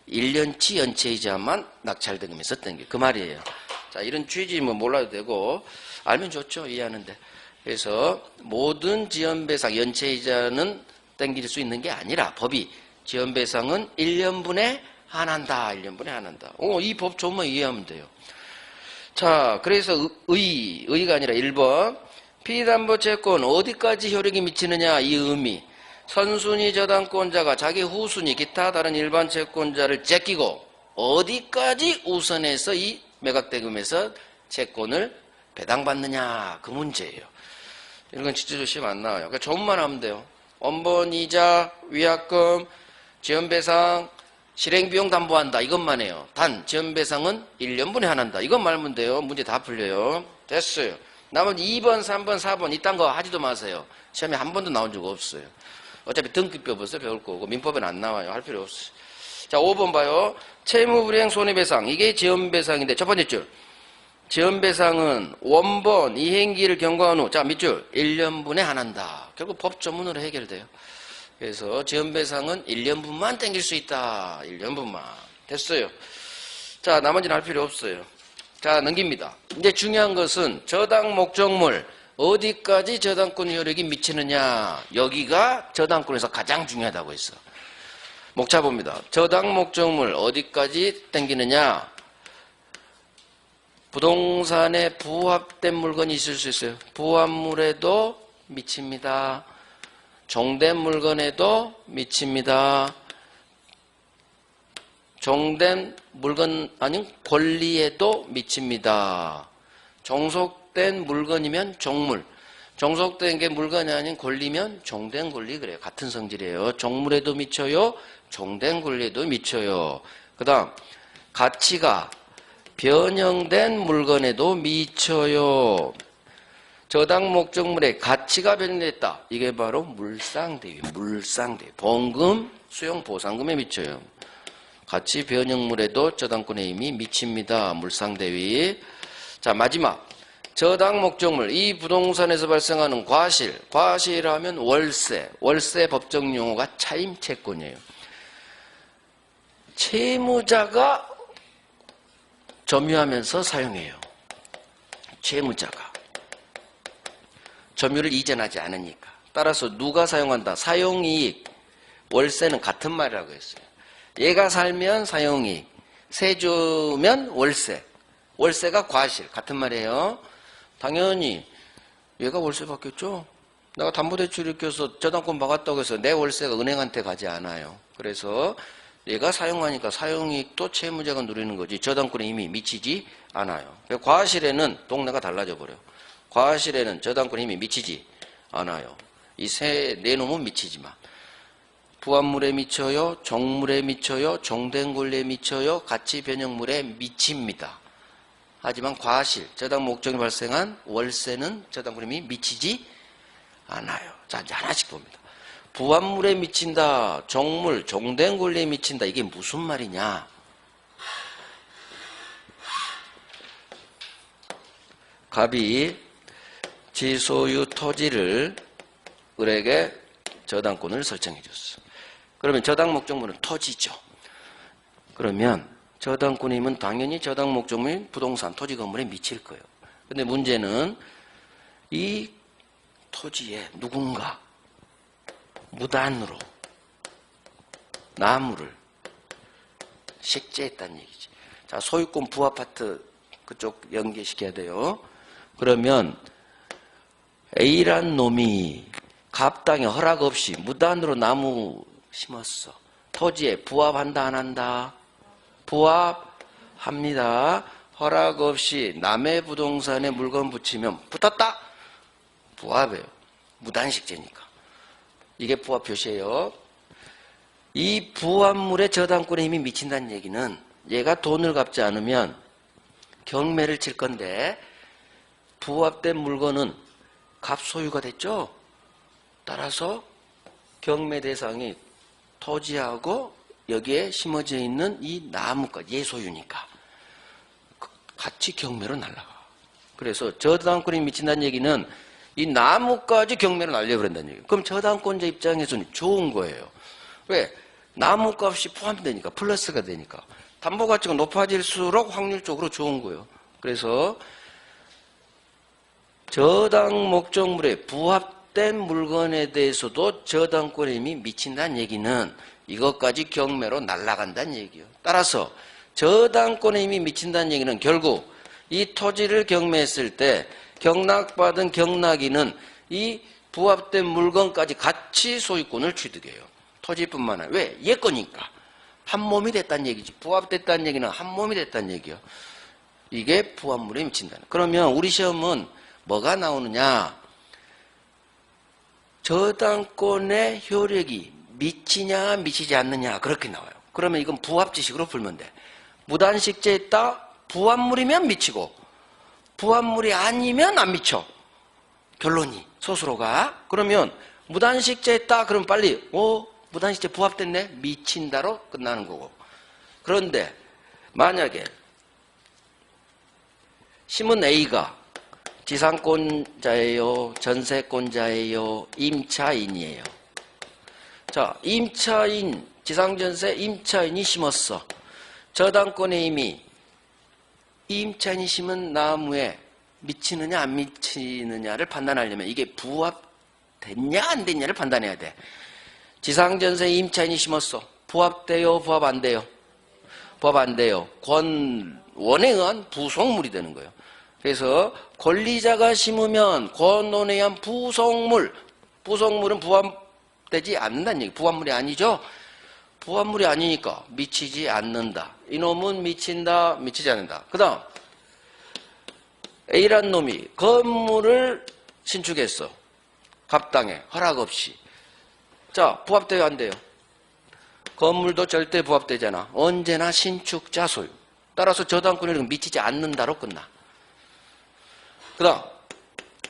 1년치 연체이자만 낙찰대금에서 땡겨. 그 말이에요. 자, 이런 취지 뭐 몰라도 되고 알면 좋죠. 이해하는데. 그래서 모든 지연배상, 연체이자는 땡길 수 있는 게 아니라 법이 지연배상은 1년분에 한한다. 1년분에 한한다. 이 법 조금만 이해하면 돼요. 자, 그래서 의가 아니라 1번. 피담보채권 어디까지 효력이 미치느냐 이 의미. 선순위 저당권자가 자기 후순위 기타 다른 일반 채권자를 제끼고 어디까지 우선해서 이 매각대금에서 채권을 배당받느냐 그 문제예요. 이런 건 진짜 시험 안 나와요. 그러니까 조문만 하면 돼요. 원본이자, 위약금, 지연배상, 실행비용 담보한다. 이것만 해요. 단 지연배상은 1년분에 한한다. 이것만 알면 돼요. 문제 다 풀려요. 됐어요. 나머지 2번, 3번, 4번 이딴 거 하지도 마세요. 시험에 한 번도 나온 적 없어요. 어차피 등기법에서 배울 거고 민법에는 안 나와요. 할 필요 없어요. 자, 5번 봐요. 채무불이행 손해배상. 이게 지연배상인데 첫 번째 줄. 지연배상은 원본 이행기를 경과한 후, 자, 밑줄 1년분에 한한다. 결국 법조문으로 해결돼요. 그래서 지연배상은 1년분만 땡길 수 있다. 1년분만. 됐어요. 자, 나머지는 할 필요 없어요. 자, 넘깁니다. 이제 중요한 것은 저당 목적물 어디까지 저당권 효력이 미치느냐. 여기가 저당권에서 가장 중요하다고 했어. 목차 봅니다. 저당 목적물 어디까지 땡기느냐. 부동산에 부합된 물건이 있을 수 있어요. 부합물에도 미칩니다. 종된 물건에도 미칩니다. 종된 물건 아닌 권리에도 미칩니다. 종속된 물건이면 종물. 종속된 게 물건이 아닌 권리면 종된 권리 그래요. 같은 성질이에요. 종물에도 미쳐요. 종된 권리에도 미쳐요. 그 다음 가치가 변형된 물건에도 미쳐요. 저당 목적물의 가치가 변형됐다. 이게 바로 물상대위, 물상대위. 봉금, 수용, 보상금에 미쳐요. 가치 변형물에도 저당권의 힘이 미칩니다. 물상대위. 자, 마지막. 저당 목적물, 이 부동산에서 발생하는 과실. 과실하면 월세. 월세 법정 용어가 차임채권이에요. 채무자가 점유하면서 사용해요. 채무자가. 점유를 이전하지 않으니까. 따라서 누가 사용한다? 사용이익, 월세는 같은 말이라고 했어요. 얘가 살면 사용이익, 세 주면 월세. 월세가 과실. 같은 말이에요. 당연히 얘가 월세 받겠죠? 내가 담보대출을 껴서 저당권 받았다고 해서 내 월세가 은행한테 가지 않아요. 그래서 얘가 사용하니까 사용이익도 채무자가 누리는 거지 저당권에 이미 미치지 않아요. 과실에는 동네가 달라져 버려요. 과실에는 저당권에 이미 미치지 않아요. 이 네 놈은 미치지만 부합물에 미쳐요, 종물에 미쳐요, 종된 권리에 미쳐요, 가치 변형물에 미칩니다. 하지만 과실, 저당 목적이 발생한 월세는 저당권에 이미 미치지 않아요. 자, 이제 하나씩 봅니다. 부합물에 미친다, 종물, 종된 권리에 미친다. 이게 무슨 말이냐? 갑이 지소유 토지를 을에게 저당권을 설정해 줬어. 그러면 저당 목적물은 토지죠. 그러면 저당권이면 당연히 저당 목적물인 부동산, 토지 건물에 미칠 거예요. 근데 문제는 이 토지에 누군가 무단으로 나무를 식재했다는 얘기지. 자, 소유권 부아파트 그쪽 연계시켜야 돼요. 그러면 A란 놈이 갑당에 허락 없이 무단으로 나무 심었어. 토지에 부합한다 안 한다? 부합합니다. 허락 없이 남의 부동산에 물건 붙이면 붙었다? 부합해요. 무단식재니까. 이게 부합 표시예요. 이 부합물의 저당권에 이미 미친다는 얘기는 얘가 돈을 갚지 않으면 경매를 칠 건데 부합된 물건은 갑소유가 됐죠. 따라서 경매 대상이 토지하고 여기에 심어져 있는 이 나무가 예소유니까 같이 경매로 날아가. 그래서 저당권이 미친다는 얘기는 이 나무까지 경매로 날려버린다는 얘기예요. 그럼 저당권자 입장에서는 좋은 거예요. 왜? 나무값이 포함되니까, 플러스가 되니까. 담보가치가 높아질수록 확률적으로 좋은 거예요. 그래서 저당 목적물에 부합된 물건에 대해서도 저당권에 이미 미친다는 얘기는 이것까지 경매로 날아간다는 얘기예요. 따라서 저당권에 이미 미친다는 얘기는 결국 이 토지를 경매했을 때 경락받은 경락인은 이 부합된 물건까지 같이 소유권을 취득해요. 토지뿐만 아니라. 왜? 얘 거니까. 한 몸이 됐다는 얘기지. 부합됐다는 얘기는 한 몸이 됐다는 얘기예요. 이게 부합물에 미친다는. 그러면 우리 시험은 뭐가 나오느냐? 저당권의 효력이 미치냐 미치지 않느냐 그렇게 나와요. 그러면 이건 부합지식으로 풀면 돼. 무단식재했다? 부합물이면 미치고 부합물이 아니면 안 미쳐. 결론이 스스로가. 그러면 무단식재했다? 그럼 빨리 무단식재 부합됐네? 미친다로 끝나는 거고. 그런데 만약에 심은 A가 지상권자예요? 전세권자예요? 임차인이에요? 자, 임차인, 지상전세 임차인이 심었어. 저당권에 이미 임차인이 심은 나무에 미치느냐 안 미치느냐를 판단하려면 이게 부합됐냐 안 됐냐를 판단해야 돼. 지상전세 임차인이 심었어. 부합돼요? 부합 안 돼요? 부합 안 돼요. 권원에 의한 부속물이 되는 거예요. 그래서 권리자가 심으면 권원에 의한 부속물은 부합되지 않는다는 얘기. 부합물이 아니죠? 부합물이 아니니까 미치지 않는다. 이놈은 미친다, 미치지 않는다. 그 다음 A란 놈이 건물을 신축했어. 갑당에 허락 없이. 자, 부합돼요 안 돼요? 건물도 절대 부합되잖아. 언제나 신축자 소유. 따라서 저당권이 미치지 않는다로 끝나. 그 다음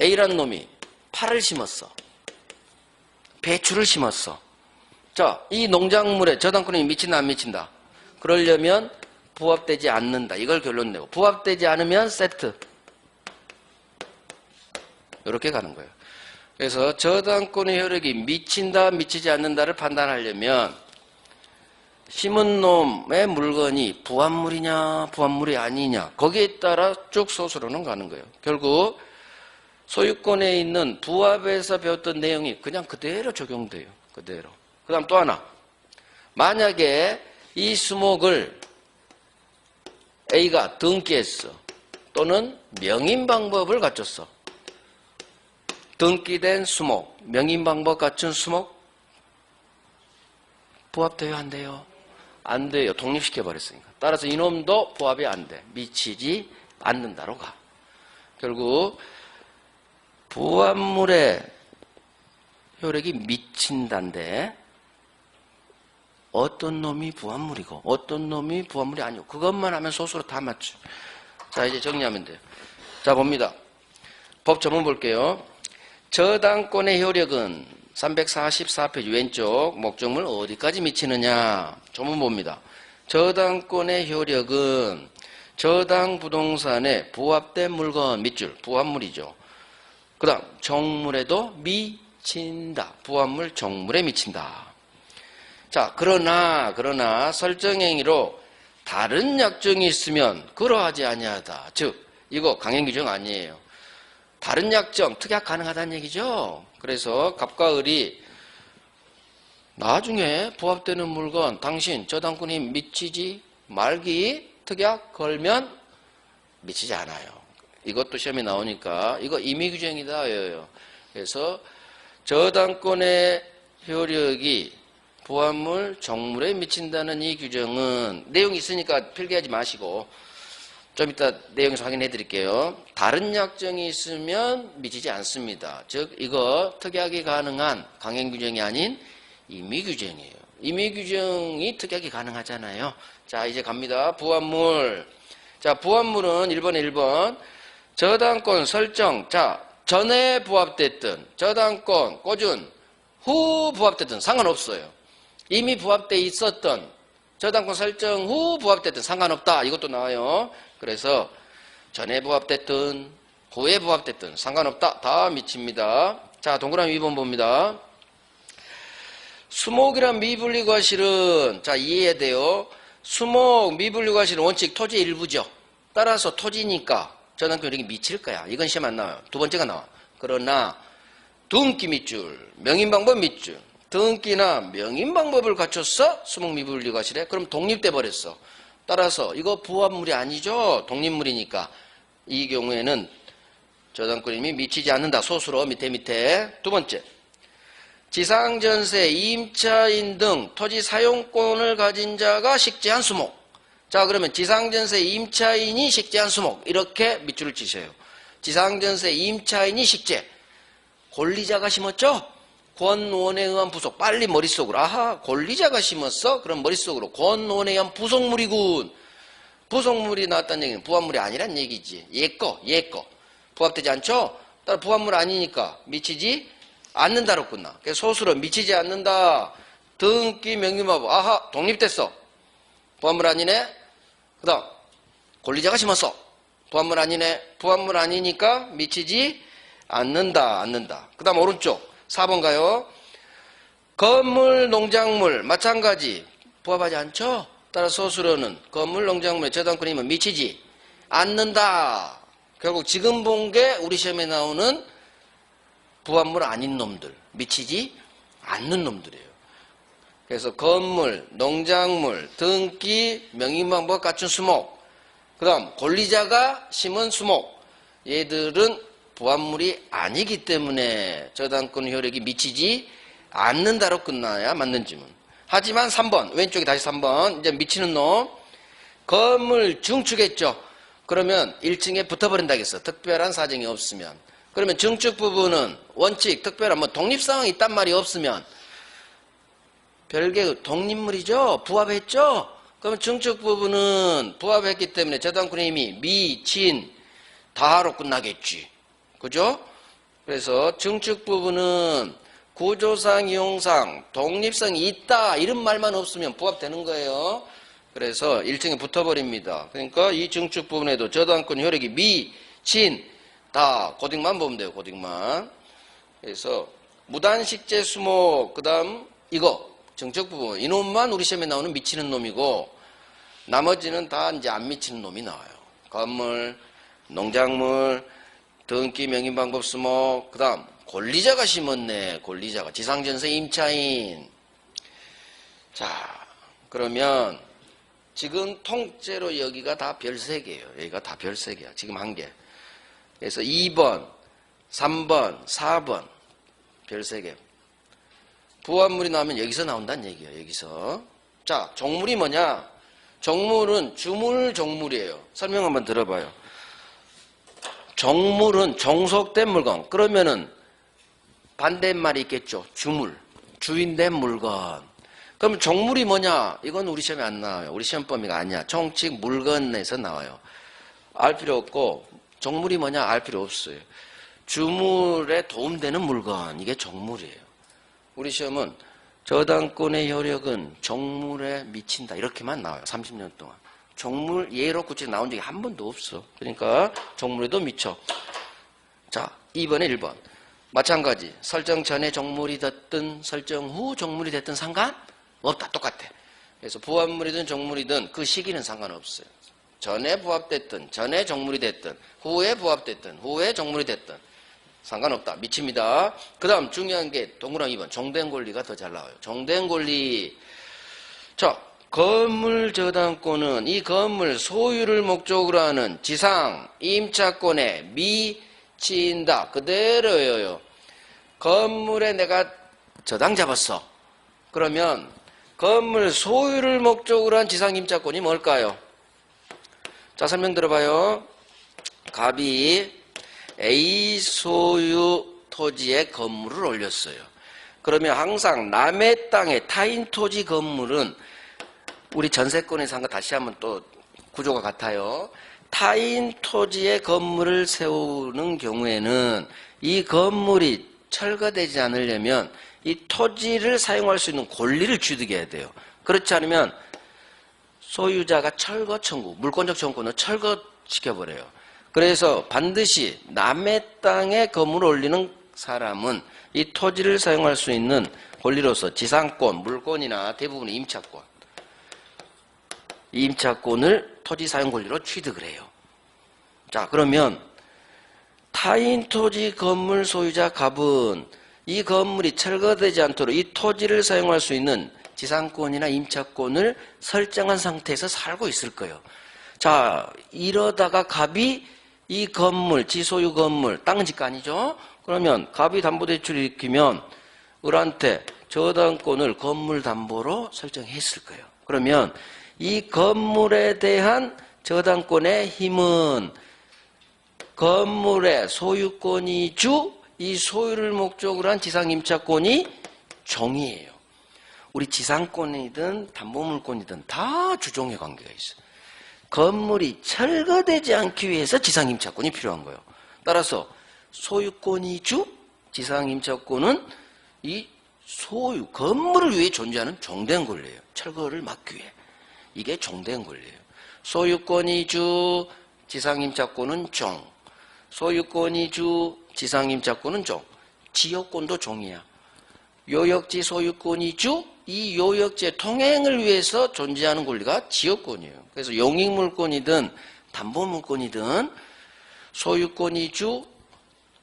A란 놈이 파를 심었어. 배추를 심었어. 자, 이 농작물에 저당권이 미친다 안 미친다? 그러려면 부합되지 않는다. 이걸 결론 내고 부합되지 않으면 세트. 이렇게 가는 거예요. 그래서 저당권의 효력이 미친다 미치지 않는다를 판단하려면 심은 놈의 물건이 부합물이냐 부합물이 아니냐 거기에 따라 쭉 소수로는 가는 거예요. 결국 소유권에 있는 부합에서 배웠던 내용이 그냥 그대로 적용돼요. 그대로. 그 다음 또 하나. 만약에 이 수목을 A가 등기했어. 또는 명인 방법을 갖췄어. 등기된 수목, 명인 방법 갖춘 수목 부합돼요, 안 돼요? 안 돼요. 독립시켜버렸으니까. 따라서 이놈도 부합이 안 돼. 미치지 않는다로 가. 결국 부합물의 효력이 미친다인데 어떤 놈이 부합물이고 어떤 놈이 부합물이 아니고 그것만 하면 소수로 다 맞죠. 자, 이제 정리하면 돼요. 자, 봅니다. 법 전문 볼게요. 저당권의 효력은 344페이지 왼쪽 목적물 어디까지 미치느냐. 전문 봅니다. 저당권의 효력은 저당 부동산에 부합된 물건 밑줄 부합물이죠. 그 다음 정물에도 미친다. 부합물 정물에 미친다. 자, 그러나 설정행위로 다른 약정이 있으면 그러하지 아니하다. 즉 이거 강행 규정 아니에요. 다른 약정 특약 가능하다는 얘기죠. 그래서 갑과 을이 나중에 부합되는 물건 당신 저당권이 미치지 말기 특약 걸면 미치지 않아요. 이것도 시험에 나오니까 이거 임의 규정이다. 그래서 저당권의 효력이 부합물 정물에 미친다는 이 규정은 내용이 있으니까 필기하지 마시고 좀 이따 내용에서 확인해 드릴게요. 다른 약정이 있으면 미치지 않습니다. 즉 이거 특약이 가능한 강행 규정이 아닌 임의 규정이에요. 임의 규정이 특약이 가능하잖아요. 자, 이제 갑니다. 부합물. 자, 부합물은 1번에 1번 저당권 설정. 자, 전에 부합됐든 저당권 꽂은 후 부합됐든 상관없어요. 이미 부합돼 있었던 저당권 설정 후 부합됐든 상관없다. 이것도 나와요. 그래서 전에 부합됐든 후에 부합됐든 상관없다. 다 미칩니다. 자, 동그라미 2번 봅니다. 수목이란 미분리 과실은 자, 이해해야 돼요. 수목 미분리 과실은 원칙 토지의 일부죠. 따라서 토지니까 저당권 효력이 미칠 거야. 이건 시험 안 나와요. 두 번째가 나와. 그러나 등기 밑줄, 명인 방법 밑줄, 등기나 명인 방법을 갖췄어? 수목 미분리 과실에? 그럼 독립돼 버렸어. 따라서 이거 부합물이 아니죠. 독립물이니까 이 경우에는 저당권이 미치지 않는다. 소수로 밑에. 두 번째, 지상전세, 임차인 등 토지 사용권을 가진 자가 식재한 수목. 자, 그러면 지상전세 임차인이 식재한 수목. 이렇게 밑줄을 치셔요. 지상전세 임차인이 식재. 권리자가 심었죠? 권원에 의한 부속. 빨리 머릿속으로. 아하, 권리자가 심었어? 그럼 머릿속으로 권원에 의한 부속물이군. 부속물이 나왔다는 얘기는 부합물이 아니란 얘기지. 얘 거. 부합되지 않죠? 따라 부합물 아니니까 미치지 않는다로 끝나. 그래서 소수로 미치지 않는다. 등기 명의마법. 아하, 독립됐어. 부합물 아니네. 그 다음 권리자가 심었어. 부합물 아니네. 부합물 아니니까 미치지 않는다. 그 다음 오른쪽 4번 가요. 건물, 농작물 마찬가지 부합하지 않죠? 따라 소수로는 건물, 농작물의 저당권이면 미치지 않는다. 결국 지금 본 게 우리 시험에 나오는 부합물 아닌 놈들, 미치지 않는 놈들이에요. 그래서 건물, 농작물, 등기, 명의방법 갖춘 수목, 그 다음 권리자가 심은 수목, 얘들은 부합물이 아니기 때문에 저당권 효력이 미치지 않는다로 끝나야 맞는 지문. 하지만 3번, 왼쪽에 다시 3번, 이제 미치는 놈, 건물 증축했죠. 그러면 1층에 붙어버린다겠어. 특별한 사정이 없으면. 그러면 증축 부분은 원칙, 특별한 독립사항이 있단 말이 없으면 별개의 독립물이죠. 부합했죠. 그러면 증축 부분은 부합했기 때문에 저당권의 이미 미친 다로 끝나겠지. 그죠? 그래서 증축 부분은 구조상, 이용상, 독립성이 있다 이런 말만 없으면 부합되는 거예요. 그래서 1층에 붙어버립니다. 그러니까 이 증축 부분에도 저당권 효력이 미친다. 고딩만 보면 돼요. 고딩만. 그래서 무단식재 수목, 그 다음 이거 증축 부분 이놈만 우리 시험에 나오는 미치는 놈이고 나머지는 다 이제 안 미치는 놈이 나와요. 건물, 농작물, 등기 명인방법 수목, 그 다음 권리자가 심었네. 권리자가 지상전세 임차인. 자, 그러면 지금 통째로 여기가 다 별 3개예요. 여기가 다 별 3개야. 지금 1개. 그래서 2번, 3번, 4번 별 3개. 부합물이 나오면 여기서 나온다는 얘기예요. 여기서. 자, 종물이 뭐냐? 종물은 주물종물이에요. 설명 한번 들어봐요. 종물은 종속된 물건. 그러면은 반대말이 있겠죠. 주물. 주인된 물건. 그럼 종물이 뭐냐? 이건 우리 시험에 안 나와요. 우리 시험 범위가 아니야. 총칙 물건에서 나와요. 알 필요 없고 종물이 뭐냐? 알 필요 없어요. 주물에 도움되는 물건. 이게 종물이에요. 우리 시험은 저당권의 효력은 종물에 미친다. 이렇게만 나와요. 30년 동안. 종물 예로 구체 나온 적이 한 번도 없어. 그러니까 종물에도 미쳐. 자, 2번에 1번. 마찬가지. 설정 전에 종물이 됐든 설정 후 종물이 됐든 상관없다. 똑같아. 그래서 부합물이든 종물이든 그 시기는 상관없어요. 전에 부합됐든 전에 종물이 됐든 후에 부합됐든 후에 종물이 됐든 상관없다. 미칩니다. 그 다음 중요한 게 동그라미 2번. 종된 권리가 더 잘 나와요. 종된 권리. 자, 건물 저당권은 이 건물 소유를 목적으로 하는 지상 임차권에 미친다. 그대로예요. 건물에 내가 저당 잡았어. 그러면 건물 소유를 목적으로 한 지상 임차권이 뭘까요? 자, 설명 들어봐요. 갑이 A 소유 토지에 건물을 올렸어요. 그러면 항상 남의 땅에 타인 토지 건물은 우리 전세권에서 한 거 다시 한번 또 구조가 같아요. 타인 토지에 건물을 세우는 경우에는 이 건물이 철거되지 않으려면 이 토지를 사용할 수 있는 권리를 취득해야 돼요. 그렇지 않으면 소유자가 철거 청구, 물권적 청구권을 철거시켜버려요. 그래서 반드시 남의 땅에 건물을 올리는 사람은 이 토지를 사용할 수 있는 권리로서 지상권, 물권이나 대부분의 임차권, 이 임차권을 토지 사용 권리로 취득을 해요. 자, 그러면 타인 토지 건물 소유자 갑은 이 건물이 철거되지 않도록 이 토지를 사용할 수 있는 지상권이나 임차권을 설정한 상태에서 살고 있을 거예요. 자, 이러다가 갑이 이 건물, 지소유 건물, 땅은 지가 아니죠? 그러면 갑이 담보대출을 일으키면 을한테 저당권을 건물 담보로 설정했을 거예요. 그러면 이 건물에 대한 저당권의 힘은 건물의 소유권이 주, 이 소유를 목적으로 한 지상임차권이 종이에요. 우리 지상권이든 담보물권이든 다 주종의 관계가 있어요. 건물이 철거되지 않기 위해서 지상임차권이 필요한 거예요. 따라서 소유권이 주, 지상임차권은 이 소유, 건물을 위해 존재하는 종된 권리예요. 철거를 막기 위해. 이게 종된 권리예요. 소유권이 주, 지상임차권은 종. 소유권이 주, 지상임차권은 종. 지역권도 종이야. 요역지 소유권이 주, 이 요역지의 통행을 위해서 존재하는 권리가 지역권이에요. 그래서 용익물권이든 담보물권이든 소유권이 주,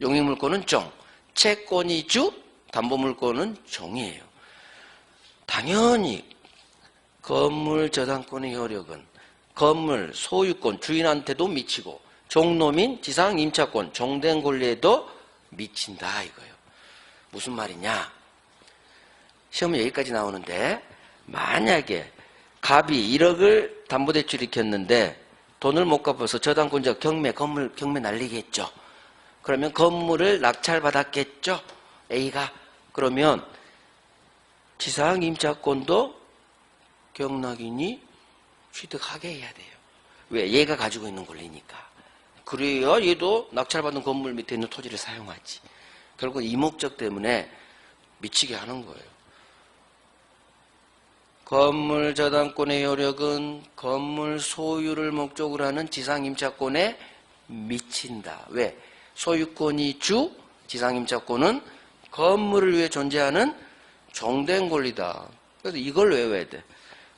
용익물권은 종. 채권이 주, 담보물권은 종이에요. 당연히 건물 저당권의 효력은 건물 소유권 주인한테도 미치고 종놈인 지상임차권 종된 권리에도 미친다 이거예요. 무슨 말이냐? 시험은 여기까지 나오는데 만약에 갑이 1억을 담보대출 일으켰는데 돈을 못 갚아서 저당권자 건물 경매 날리겠죠. 그러면 건물을 낙찰받았겠죠. A가. 그러면 지상임차권도 경락인이 취득하게 해야 돼요. 왜? 얘가 가지고 있는 권리니까. 그래야 얘도 낙찰받은 건물 밑에 있는 토지를 사용하지. 결국 이 목적 때문에 미치게 하는 거예요. 건물 저당권의 효력은 건물 소유를 목적으로 하는 지상임차권에 미친다. 왜? 소유권이 주, 지상임차권은 건물을 위해 존재하는 종된 권리다. 그래서 이걸 외워야 돼.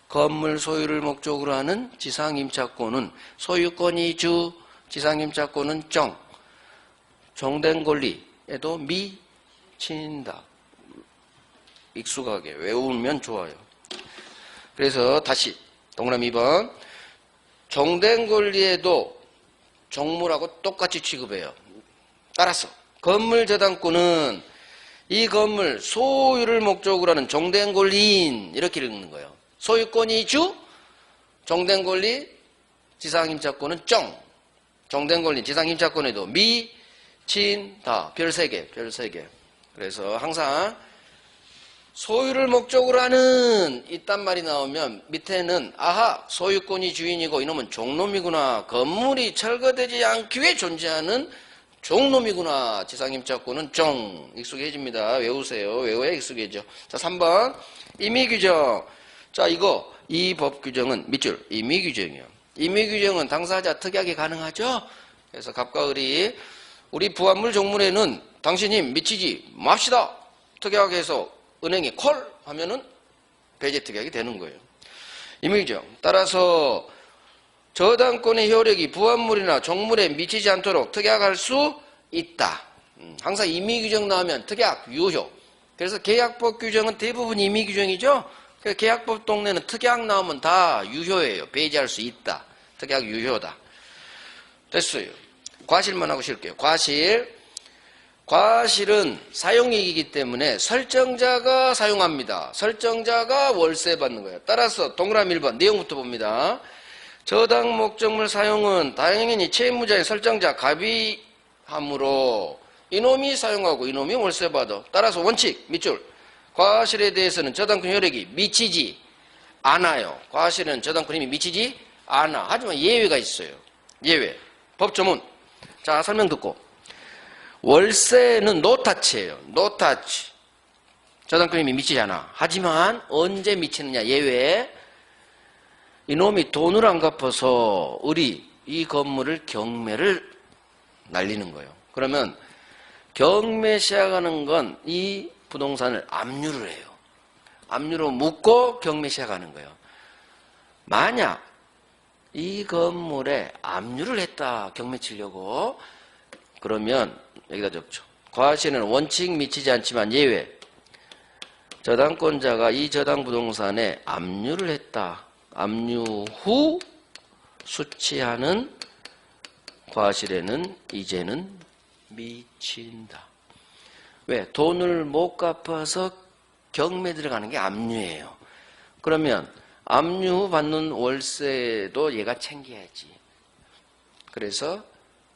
건물 소유를 목적으로 하는 지상임차권은 소유권이 주, 지상임차권은 종. 종된 권리에도 미친다. 익숙하게 외우면 좋아요. 그래서 다시 동그라미 2번. 종된 권리에도 종물하고 똑같이 취급해요. 따라서 건물 저당권은 이 건물 소유를 목적으로 하는 종된 권리인 이렇게 읽는 거예요. 소유권이 주, 종된 권리, 지상임차권은 정. 종된 권리, 지상임차권에도 미, 친, 다. 별 3개, 별 3개. 그래서 항상 소유를 목적으로 하는 이딴 말이 나오면 밑에는 아하 소유권이 주인이고 이놈은 종놈이구나. 건물이 철거되지 않기 위해 존재하는 종놈이구나. 지상임차권은 정. 익숙해집니다. 외우세요. 외워야 익숙해져. 자, 3번 임의규정. 자, 이거 이 법규정은 밑줄 임의규정이요. 임의규정은 당사자 특약이 가능하죠. 그래서 갑과 을이 우리 부합물 종물에는 당신이 미치지 맙시다. 특약해서 은행이 콜 하면은 배제 특약이 되는 거예요. 임의규정. 따라서 저당권의 효력이 부합물이나 종물에 미치지 않도록 특약할 수 있다. 항상 임의규정 나오면 특약, 유효. 그래서 계약법 규정은 대부분 임의규정이죠. 계약법 동네는 특약 나오면 다 유효예요. 배제할 수 있다. 특약 유효다. 됐어요. 과실만 하고 쉴게요. 과실은 사용이익이기 때문에 설정자가 사용합니다. 설정자가 월세 받는 거예요. 따라서 동그라미 1번 내용부터 봅니다. 저당 목적물 사용은 당연히 채무자의 설정자 갑이함으로 이놈이 사용하고 이놈이 월세 받아. 따라서 원칙 밑줄 과실에 대해서는 저당권 효력이 미치지 않아요. 과실은 저당권 힘이 미치지 않아. 하지만 예외가 있어요. 예외. 법조문. 자, 설명 듣고. 월세는 노타치예요. 노타치. 저당권 힘이 미치지 않아. 하지만 언제 미치느냐 예외. 이놈이 돈을 안 갚아서 을이 이 건물을 경매를 날리는 거예요. 그러면 경매 시작하는 건 이 부동산을 압류를 해요. 압류로 묶고 경매 시작하는 거예요. 만약 이 건물에 압류를 했다. 경매 치려고. 그러면 여기다 적죠. 과실은 원칙 미치지 않지만 예외. 저당권자가 이 저당 부동산에 압류를 했다. 압류 후 수취하는 과실에는 이제는 미친다. 왜? 돈을 못 갚아서 경매 들어가는 게 압류예요. 그러면 압류 후 받는 월세도 얘가 챙겨야지. 그래서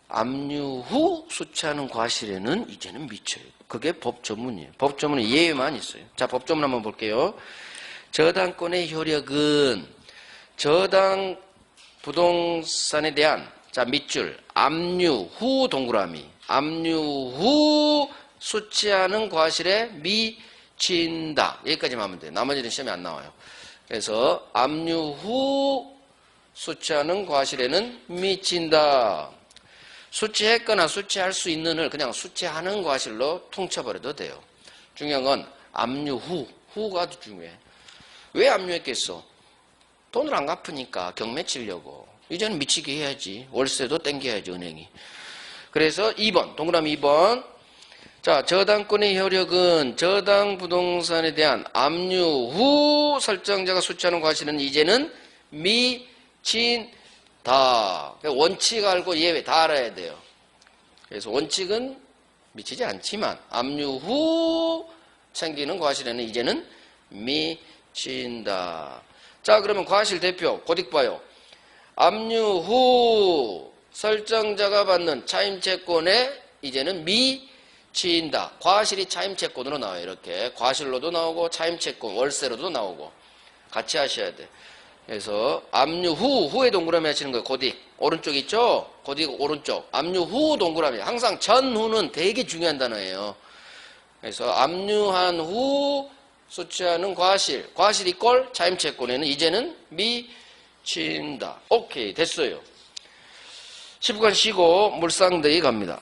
압류 후 수취하는 과실에는 이제는 미쳐요. 그게 법조문이에요. 법조문은 예외만 있어요. 자, 법조문 한번 볼게요. 저당권의 효력은 저당 부동산에 대한 자 밑줄 압류 후 동그라미 압류 후 수취하는 과실에 미친다. 여기까지만 하면 돼요. 나머지는 시험에 안 나와요. 그래서 압류 후 수취하는 과실에는 미친다. 수취했거나 수취할 수 있는을 그냥 수취하는 과실로 퉁쳐버려도 돼요. 중요한 건 압류 후가 아주 중요해. 왜 압류했겠어? 돈을 안 갚으니까 경매 치려고. 이제는 미치게 해야지. 월세도 땡겨야지 은행이. 그래서 2번 동그라미 2번. 자, 저당권의 효력은 저당 부동산에 대한 압류 후 설정자가 수취하는 과실은 이제는 미친다. 원칙 알고 예외 다 알아야 돼요. 그래서 원칙은 미치지 않지만 압류 후 챙기는 과실에는 이제는 미친다. 자, 그러면 과실 대표 고딕 봐요. 압류 후 설정자가 받는 차임채권에 이제는 미친다. 과실이 차임채권으로 나와요. 이렇게 과실로도 나오고 차임채권 월세로도 나오고 같이 하셔야 돼. 그래서 압류 후에 동그라미 하시는 거예요. 고딕 오른쪽 있죠? 고딕 오른쪽 압류 후 동그라미. 항상 전후는 되게 중요한 단어예요. 그래서 압류한 후 수취하는 과실이 꼴 차임채권에는 이제는 미친다. 오케이 됐어요. 10분 쉬고 물상대에 갑니다.